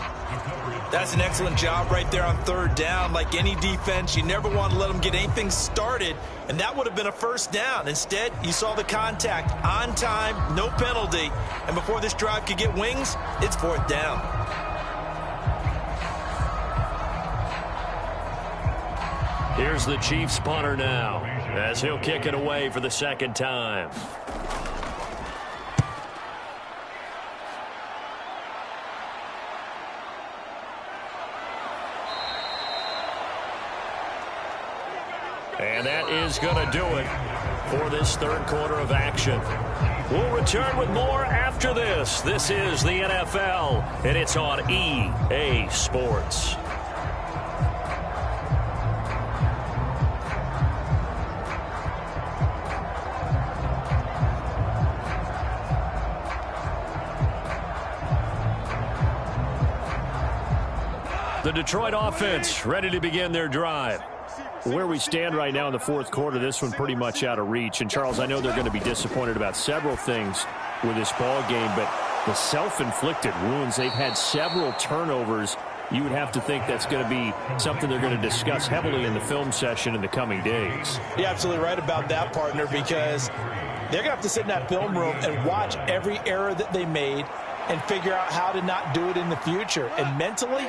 That's an excellent job right there on 3rd down. Like any defense, you never want to let them get anything started, and that would have been a 1st down. Instead, you saw the contact on time, no penalty, and before this drive could get wings, it's 4th down. Here's the Chiefs punter now, as he'll kick it away for the 2nd time. And that is going to do it for this 3rd quarter of action. We'll return with more after this. This is the NFL, and it's on EA Sports. The Detroit offense ready to begin their drive. Where we stand right now in the 4th quarter, this one pretty much out of reach. And, Charles, I know they're going to be disappointed about several things with this ball game, but the self-inflicted wounds, they've had several turnovers. You would have to think that's going to be something they're going to discuss heavily in the film session in the coming days. You're absolutely right about that, partner, because they're going to have to sit in that film room and watch every error that they made and figure out how to not do it in the future. And mentally,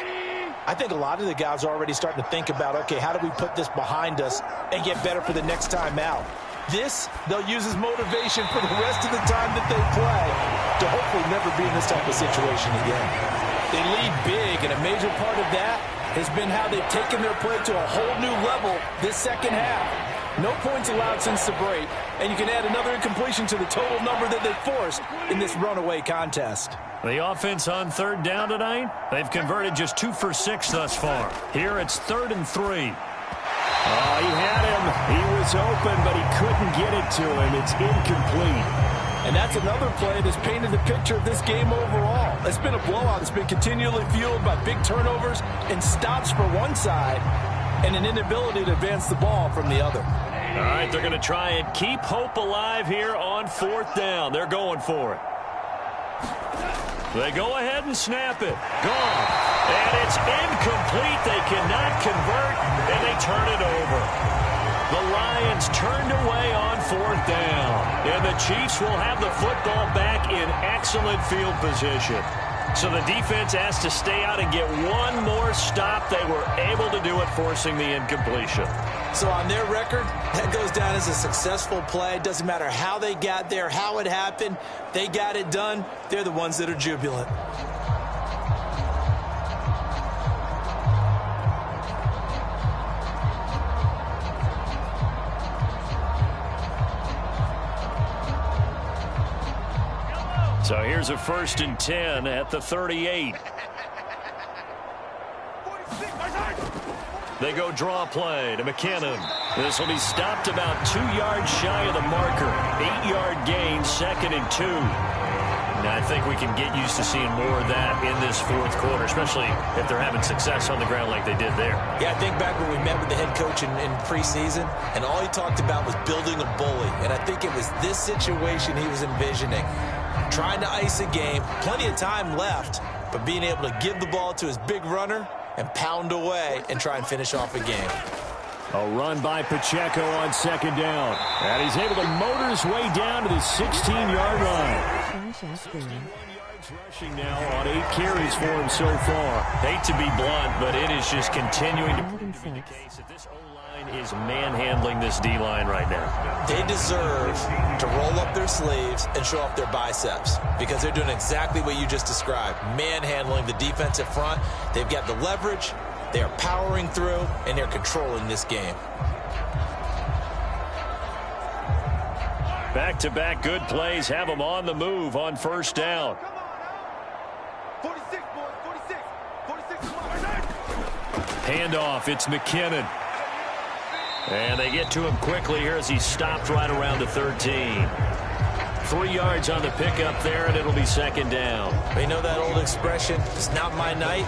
I think a lot of the guys are already starting to think about, okay, how do we put this behind us and get better for the next time out? This, they'll use as motivation for the rest of the time that they play to hopefully never be in this type of situation again. They lead big, and a major part of that has been how they've taken their play to a whole new level this 2nd half. No points allowed since the break, and you can add another incompletion to the total number that they forced in this runaway contest. The offense on 3rd down tonight, they've converted just 2 for 6 thus far. Here it's 3rd and 3. Oh, he had him. He was open, but he couldn't get it to him. It's incomplete. And that's another play that's painted the picture of this game overall. It's been a blowout. It's been continually fueled by big turnovers and stops for one side and an inability to advance the ball from the other. All right, they're going to try and keep hope alive here on 4th down. They're going for it. They go ahead and snap it. Gone. And it's incomplete. They cannot convert, and they turn it over. The Lions turned away on 4th down. And the Chiefs will have the football back in excellent field position. So the defense has to stay out and get one more stop. They were able to do it, forcing the incompletion. So on their record, that goes down as a successful play. It doesn't matter how they got there, how it happened. They got it done. They're the ones that are jubilant. So here's a 1st and 10 at the 38. They go draw play to McKinnon. This will be stopped about 2 yards shy of the marker. 8-yard gain, 2nd and 2. Now, I think we can get used to seeing more of that in this fourth quarter, especially if they're having success on the ground like they did there. Yeah, I think back when we met with the head coach in preseason, and all he talked about was building a bully. And I think it was this situation he was envisioning. Trying to ice a game, plenty of time left, but being able to give the ball to his big runner and pound away and try and finish off a game. A run by Pacheco on 2nd down. And he's able to motor his way down to the 16-yard line. 61 yards rushing now on 8 carries for him so far. Hate to be blunt, but it is just continuing to prove to be the case that this O-line is manhandling this D-line right now. They deserve to roll up their sleeves and show off their biceps because they're doing exactly what you just described, manhandling the defensive front. They've got the leverage. They are powering through, and they're controlling this game. Back-to-back good plays have them on the move on 1st down. 46, boys, 46. 46, Handoff, it's McKinnon. And they get to him quickly here as he's stopped right around the 13. 3 yards on the pickup there, and it'll be 2nd down. You know that old expression, it's not my night?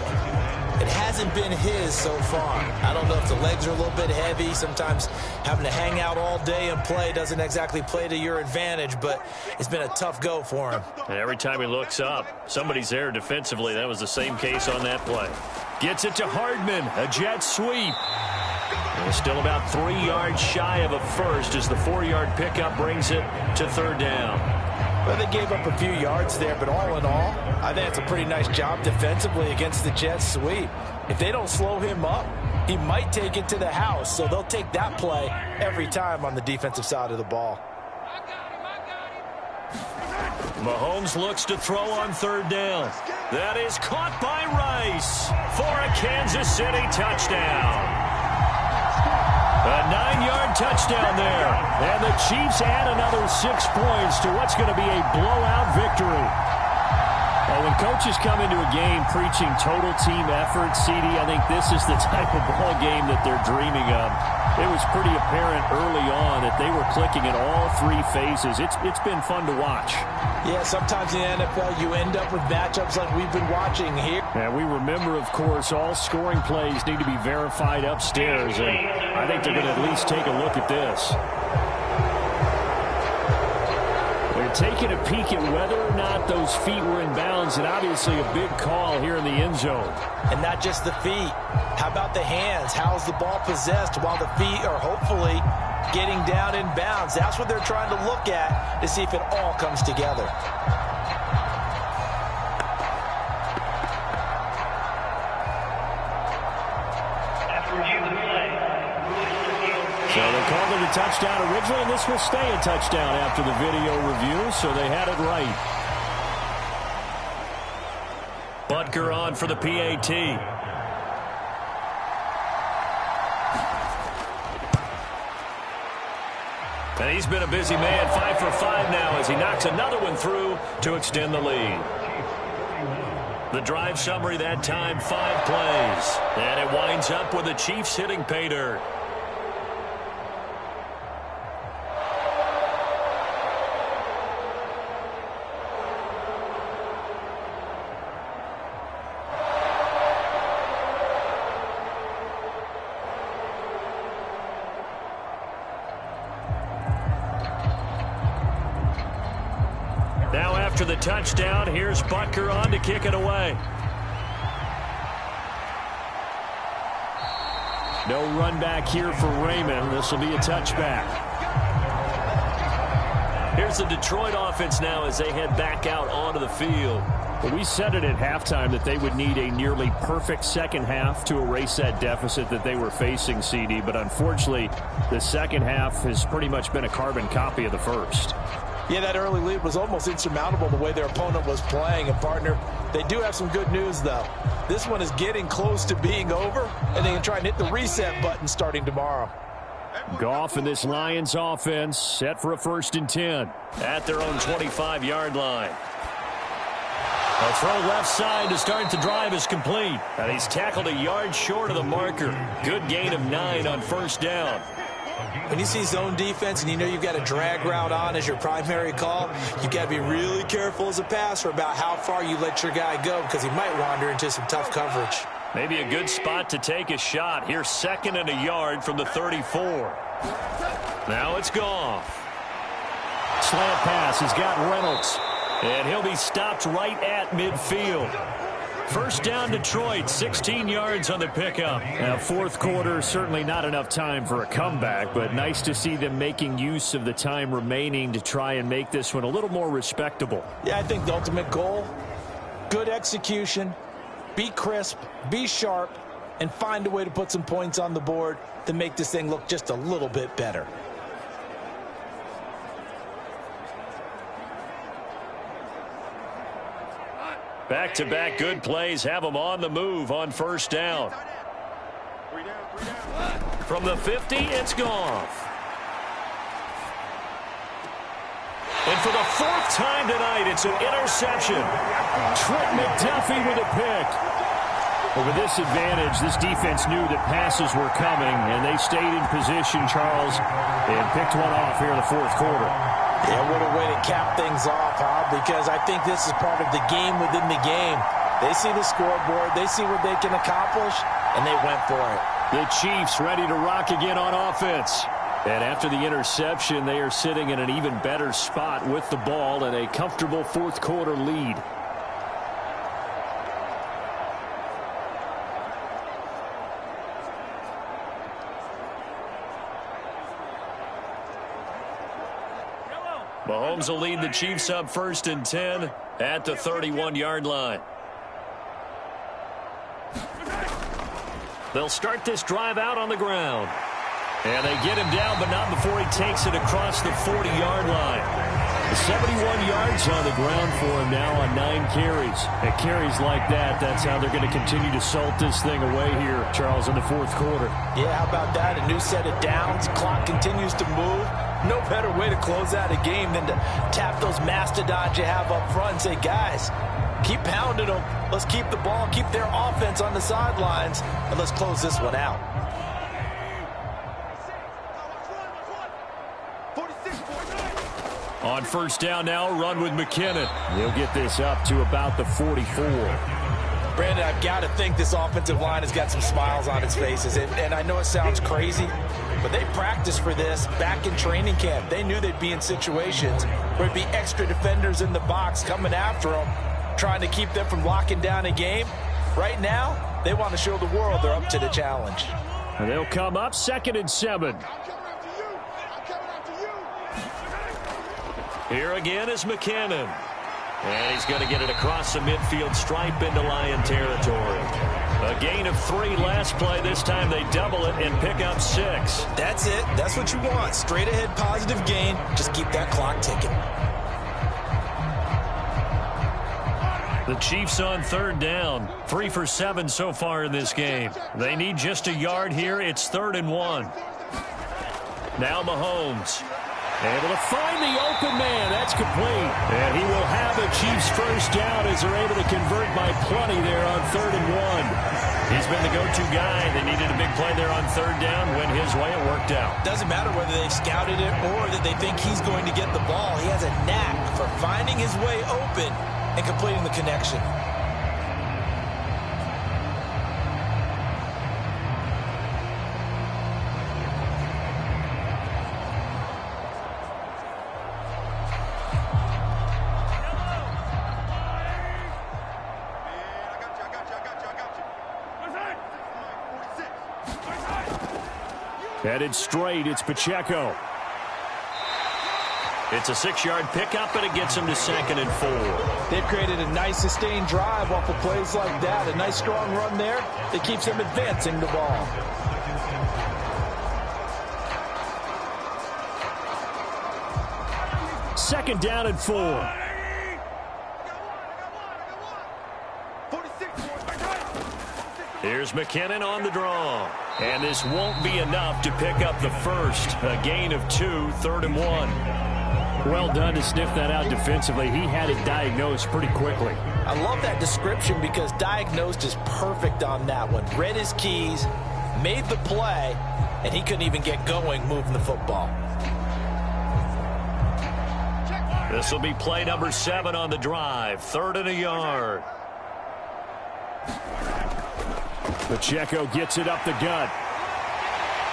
It hasn't been his so far. I don't know if the legs are a little bit heavy. Sometimes having to hang out all day and play doesn't exactly play to your advantage, but it's been a tough go for him. And every time he looks up, somebody's there defensively. That was the same case on that play. Gets it to Hardman, a jet sweep. And still about 3 yards shy of a first as the 4-yard pickup brings it to 3rd down. Well, they gave up a few yards there, but all in all, I think it's a pretty nice job defensively against the jet sweep. If they don't slow him up, he might take it to the house, so they'll take that play every time on the defensive side of the ball. Mahomes looks to throw on 3rd down. That is caught by Rice for a Kansas City touchdown. A 9-yard touchdown there. And the Chiefs add another 6 points to what's going to be a blowout victory. Well, when coaches come into a game preaching total team effort, CD, I think this is the type of ball game that they're dreaming of. It was pretty apparent early on that they were clicking in all 3 phases. It's been fun to watch. Yeah, sometimes in the NFL you end up with matchups like we've been watching here. And we remember, of course, all scoring plays need to be verified upstairs, and I think they're going to at least take a look at this. They're taking a peek at whether or not those feet were in bounds, and obviously a big call here in the end zone. And not just the feet. How about the hands? How's the ball possessed while the feet are hopefully getting down in bounds? That's what they're trying to look at to see if it all comes together. So they called it a touchdown originally, and this will stay a touchdown after the video review, so they had it right. Butker on for the PAT. And he's been a busy man, 5 for 5 now as he knocks another one through to extend the lead. The drive summary that time, 5 plays. And it winds up with the Chiefs hitting pay dirt. Now after the touchdown, here's Butker on to kick it away. No run back here for Raymond. This will be a touchback. Here's the Detroit offense now as they head back out onto the field. Well, we said it at halftime that they would need a nearly perfect second half to erase that deficit that they were facing, CD. But unfortunately, the second half has pretty much been a carbon copy of the first. Yeah, that early lead was almost insurmountable the way their opponent was playing. And, partner, they do have some good news, though. This one is getting close to being over, and they can try and hit the reset button starting tomorrow. Goff and this Lions offense set for a 1st and 10 at their own 25-yard line. A throw left side to start the drive is complete. And he's tackled a yard short of the marker. Good gain of 9 on 1st down. When you see zone defense and you know you've got a drag route on as your primary call, you've got to be really careful as a passer about how far you let your guy go because he might wander into some tough coverage. Maybe a good spot to take a shot. Here's 2nd and a yard from the 34. Now it's Goff. Slant pass has got Reynolds. And he'll be stopped right at midfield. First down Detroit, 16 yards on the pickup. Now, fourth quarter, certainly not enough time for a comeback, but nice to see them making use of the time remaining to try and make this one a little more respectable. Yeah, I think the ultimate goal, good execution, be crisp, be sharp, and find a way to put some points on the board to make this thing look just a little bit better. Back-to-back good plays have them on the move on first down. From the 50, it's Goff. And for the 4th time tonight, it's an interception. Trent McDuffie with a pick. Well, with this advantage, this defense knew that passes were coming, and they stayed in position, Charles, and picked one off here in the fourth quarter. Yeah, what a way to cap things off, huh? Because I think this is part of the game within the game. They see the scoreboard, they see what they can accomplish, and they went for it. The Chiefs ready to rock again on offense. And after the interception, they are sitting in an even better spot with the ball and a comfortable fourth quarter lead. Mahomes will lead the Chiefs up 1st and 10 at the 31-yard line. They'll start this drive out on the ground. And they get him down, but not before he takes it across the 40-yard line. 71 yards on the ground for him now on 9 carries. And carries like that, that's how they're going to continue to salt this thing away here, Charles, in the fourth quarter. Yeah, how about that? A new set of downs. Clock continues to move. No better way to close out a game than to tap those mastodons you have up front and say, guys, keep pounding them. Let's keep the ball, keep their offense on the sidelines, and let's close this one out. On first down now, run with McKinnon. He'll get this up to about the 44. Brandon, I've got to think this offensive line has got some smiles on its faces. And I know it sounds crazy, but they practiced for this back in training camp. They knew they'd be in situations where it'd be extra defenders in the box coming after them, trying to keep them from locking down a game. Right now, they want to show the world they're up to the challenge. And they'll come up 2nd and 7. Here again is McKinnon. And he's going to get it across the midfield stripe into Lion territory. A gain of 3 last play. This time they double it and pick up 6. That's it. That's what you want. Straight ahead positive gain. Just keep that clock ticking. The Chiefs on 3rd down. 3 for 7 so far in this game. They need just a yard here. It's 3rd and 1. Now Mahomes. Able to find the open man. That's complete. And he will have a Chiefs first down as they're able to convert by plenty there on 3rd and 1. He's been the go-to guy. They needed a big play there on 3rd down. Went his way. It worked out. Doesn't matter whether they've scouted it or that they think he's going to get the ball. He has a knack for finding his way open and completing the connection. Headed straight, it's Pacheco. It's a 6-yard pickup, and it gets him to 2nd and 4. They've created a nice sustained drive off of plays like that. A nice strong run there that keeps them advancing the ball. Second down and 4. Here's McKinnon on the draw. And this won't be enough to pick up the first. A gain of 2, 3rd and 1. Well done to sniff that out defensively. He had it diagnosed pretty quickly. I love that description because diagnosed is perfect on that one. Read his keys, made the play, and he couldn't even get going moving the football. This will be play number 7 on the drive. 3rd and a yard. Pacheco gets it up the gut.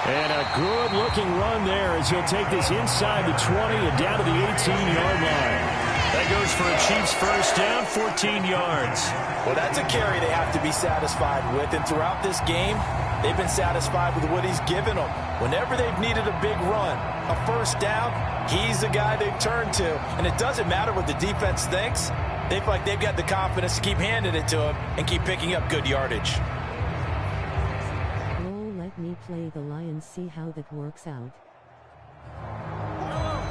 And a good-looking run there as he'll take this inside the 20 and down to the 18-yard line. That goes for a Chiefs first down, 14 yards. Well, that's a carry they have to be satisfied with, and throughout this game, they've been satisfied with what he's given them. Whenever they've needed a big run, a first down, he's the guy they've turned to. And it doesn't matter what the defense thinks. They feel like they've got the confidence to keep handing it to him and keep picking up good yardage. Oh, let me play the Lions, see how that works out.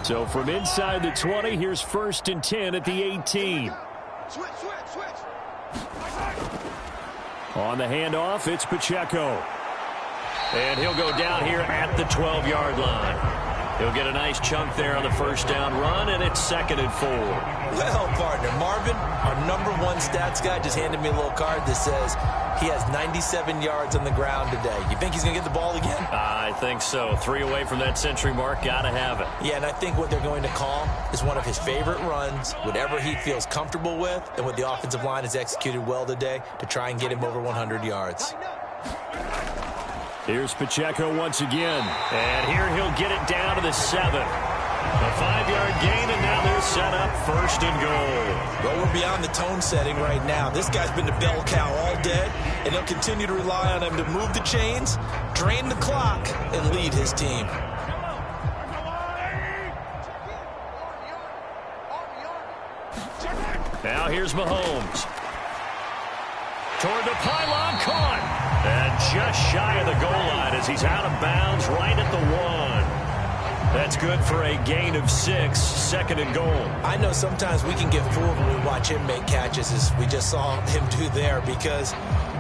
So from inside the 20, here's 1st and 10 at the 18. Switch. On the handoff, it's Pacheco. And he'll go down here at the 12-yard line. He'll get a nice chunk there on the first down run, and it's 2nd and 4. Well, partner, Marvin, our #1 stats guy, just handed me a little card that says he has 97 yards on the ground today. You think he's going to get the ball again? I think so. 3 away from that century mark. Got to have it. Yeah, and I think what they're going to call is one of his favorite runs, whatever he feels comfortable with, and what the offensive line has executed well today to try and get him over 100 yards. Here's Pacheco once again. And here he'll get it down to the 7. A 5-yard gain, and now they're set up 1st and goal. Well, we're beyond the tone setting right now. This guy's been the bell cow all day, and he'll continue to rely on him to move the chains, drain the clock, and lead his team. Now here's Mahomes. Toward the pylon, caught. And just shy of the goal line as he's out of bounds right at the 1. That's good for a gain of 6, 2nd and goal. I know sometimes we can get fooled when we watch him make catches, as we just saw him do there, because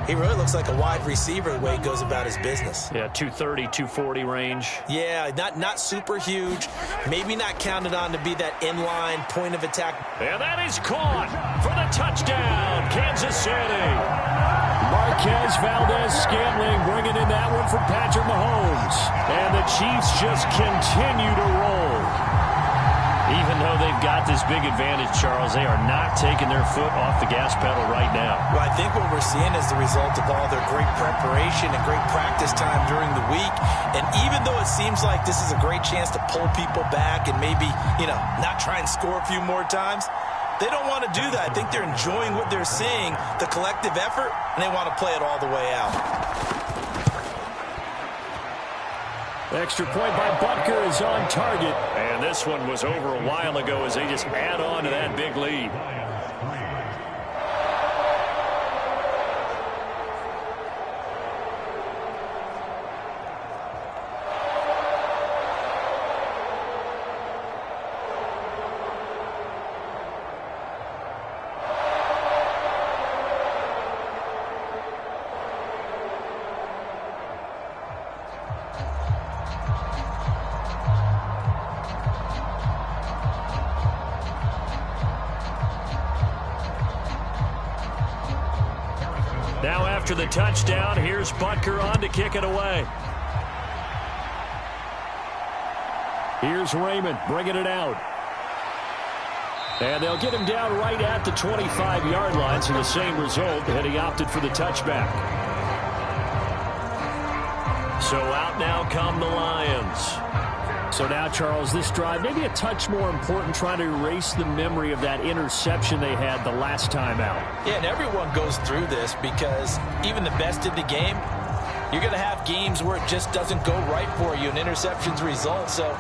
he really looks like a wide receiver the way he goes about his business. Yeah, 230, 240 range. Yeah, not super huge. Maybe not counted on to be that inline point of attack. And that is caught for the touchdown, Kansas City. Marquez Valdez-Scantling bringing in that one for Patrick Mahomes. And the Chiefs just continue to roll. Even though they've got this big advantage, Charles, they are not taking their foot off the gas pedal right now. Well, I think what we're seeing is the result of all their great preparation and great practice time during the week. And even though it seems like this is a great chance to pull people back and maybe, not try and score a few more times, they don't want to do that. I think they're enjoying what they're seeing, the collective effort, and they want to play it all the way out. Extra point by Butker is on target. And this one was over a while ago as they just add on to that big lead. Now after the touchdown, here's Butker on to kick it away. Here's Raymond bringing it out. And they'll get him down right at the 25-yard line, so the same result, and he opted for the touchback. So out now come the Lions. So now, Charles, this drive, maybe a touch more important, trying to erase the memory of that interception they had the last time out. Yeah, and everyone goes through this because even the best in the game, you're going to have games where it just doesn't go right for you, and interceptions result. So,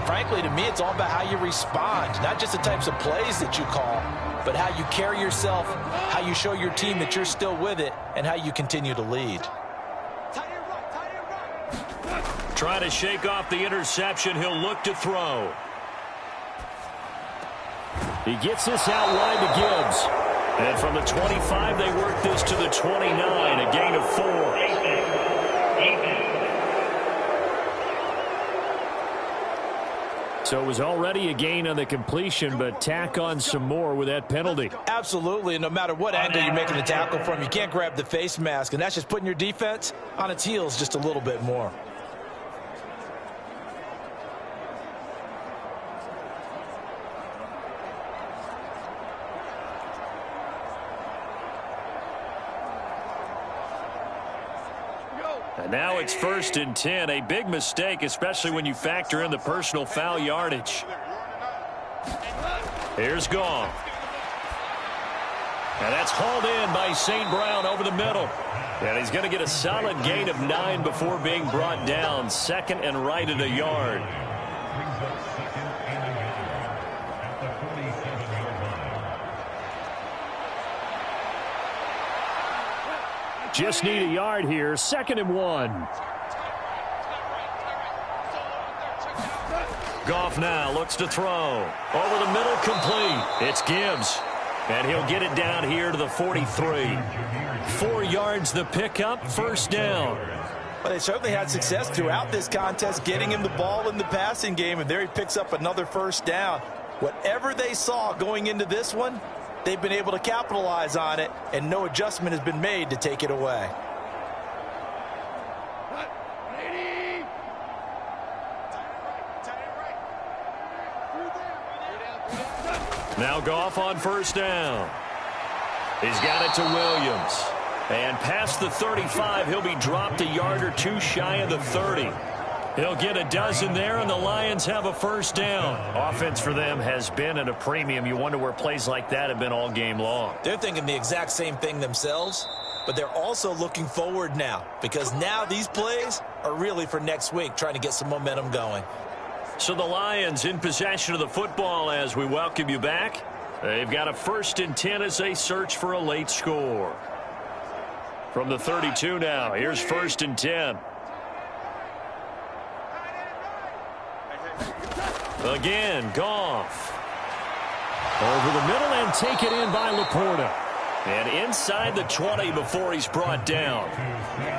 frankly, to me, it's all about how you respond, not just the types of plays that you call, but how you carry yourself, how you show your team that you're still with it, and how you continue to lead. Trying to shake off the interception. He'll look to throw. He gets this out wide to Gibbs. And from the 25, they work this to the 29, a gain of 4. So it was already a gain on the completion, but tack on some more with that penalty. Absolutely, and no matter what angle you're making the tackle from, you can't grab the face mask, and that's just putting your defense on its heels just a little bit more. And now it's 1st and 10. A big mistake, especially when you factor in the personal foul yardage. Here's Goff. And that's hauled in by St. Brown over the middle. And he's going to get a solid gain of 9 before being brought down. 2nd and right at a yard. Just need a yard here. 2nd and 1. Goff now looks to throw. Over the middle, complete. It's Gibbs. And he'll get it down here to the 43. 4 yards the pickup, 1st down. Well, they certainly had success throughout this contest getting him the ball in the passing game, and there he picks up another 1st down. Whatever they saw going into this one, they've been able to capitalize on it, and no adjustment has been made to take it away. Now Goff on 1st down. He's got it to Williams. And past the 35, he'll be dropped a yard or 2 shy of the 30. He'll get a dozen there, and the Lions have a 1st down. Offense for them has been at a premium. You wonder where plays like that have been all game long. They're thinking the exact same thing themselves, but they're also looking forward now, because now these plays are really for next week, trying to get some momentum going. So the Lions in possession of the football as we welcome you back. They've got a 1st and 10 as they search for a late score. From the 32 now, here's 1st and 10. Again, Goff. Over the middle and take it in by Laporta. And inside the 20 before he's brought down.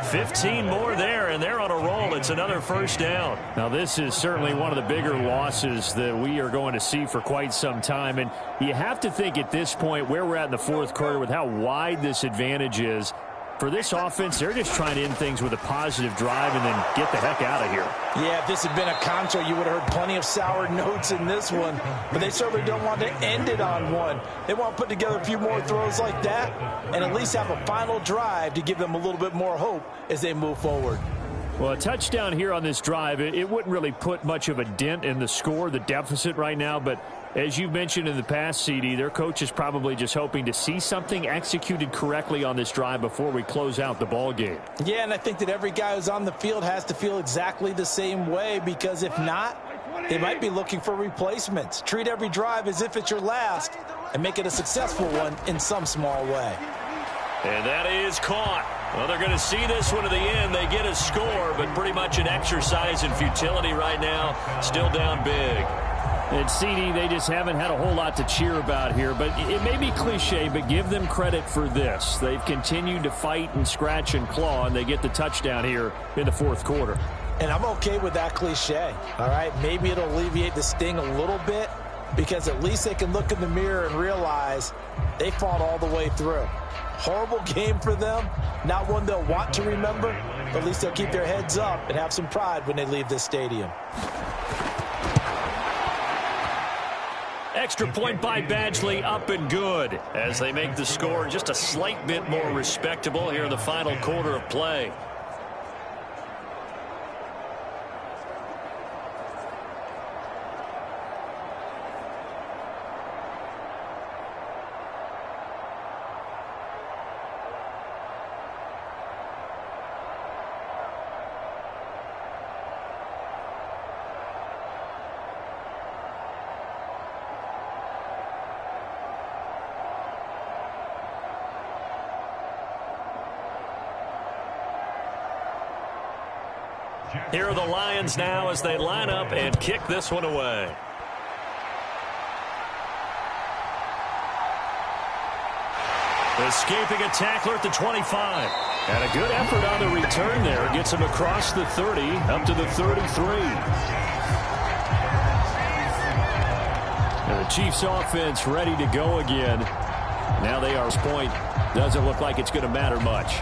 15 more there, and they're on a roll. It's another 1st down. Now, this is certainly one of the bigger losses that we are going to see for quite some time. And you have to think at this point where we're at in the 4th quarter with how wide this advantage is. For this offense, they're just trying to end things with a positive drive and then get the heck out of here. Yeah, if this had been a concert, you would have heard plenty of sour notes in this one. But they certainly don't want to end it on one. They want to put together a few more throws like that and at least have a final drive to give them a little bit more hope as they move forward. Well, a touchdown here on this drive, it wouldn't really put much of a dent in the score, the deficit right now. But as you mentioned in the past, CD, their coach is probably just hoping to see something executed correctly on this drive before we close out the ball game. Yeah, and I think that every guy who's on the field has to feel exactly the same way, because if not, they might be looking for replacements. Treat every drive as if it's your last and make it a successful one in some small way. And that is caught. Well, they're going to see this one to the end. They get a score, but pretty much an exercise in futility right now. Still down big. And CD, they just haven't had a whole lot to cheer about here. But it may be cliche, but give them credit for this. They've continued to fight and scratch and claw, and they get the touchdown here in the 4th quarter. And I'm okay with that cliche, all right? Maybe it'll alleviate the sting a little bit, because at least they can look in the mirror and realize they fought all the way through. Horrible game for them, not one they'll want to remember, but at least they'll keep their heads up and have some pride when they leave this stadium. Extra point by Badgley, up and good as they make the score just a slight bit more respectable here in the final quarter of play. Here are the Lions now as they line up and kick this one away. Escaping a tackler at the 25. And a good effort on the return there. Gets him across the 30, up to the 33. And the Chiefs offense ready to go again. Now they are point. Doesn't look like it's going to matter much.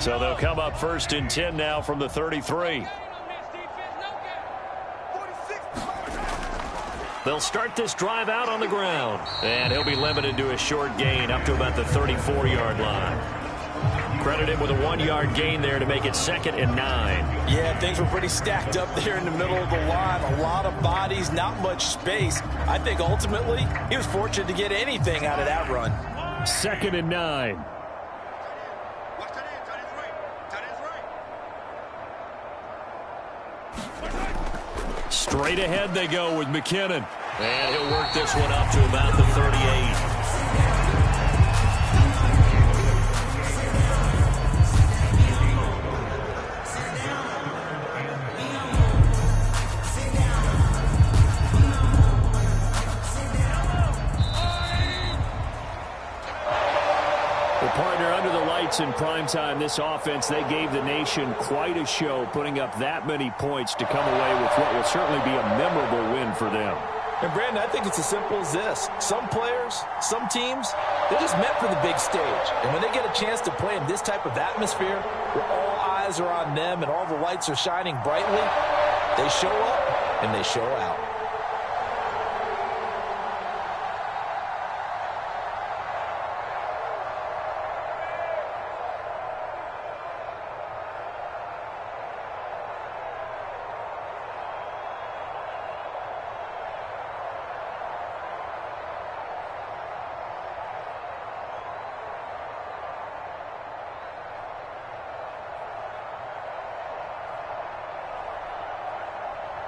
So they'll come up 1st and 10 now from the 33. They'll start this drive out on the ground. And he'll be limited to a short gain up to about the 34-yard line. Credit him with a 1-yard gain there to make it 2nd and 9. Yeah, things were pretty stacked up there in the middle of the line. A lot of bodies, not much space. I think ultimately he was fortunate to get anything out of that run. 2nd and 9. Straight ahead they go with McKinnon. And he'll work this one up to about the 38. Partner, under the lights in primetime, this offense, they gave the nation quite a show, putting up that many points to come away with what will certainly be a memorable win for them. And, Brandon, I think it's as simple as this. Some players, some teams, they're just meant for the big stage. And when they get a chance to play in this type of atmosphere, where all eyes are on them and all the lights are shining brightly, they show up and they show out.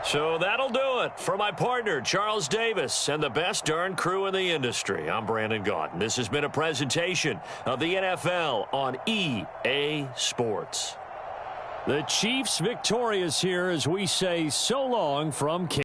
So that'll do it for my partner, Charles Davis, and the best darn crew in the industry. I'm Brandon Gaudin. This has been a presentation of the NFL on EA Sports. The Chiefs victorious here as we say so long from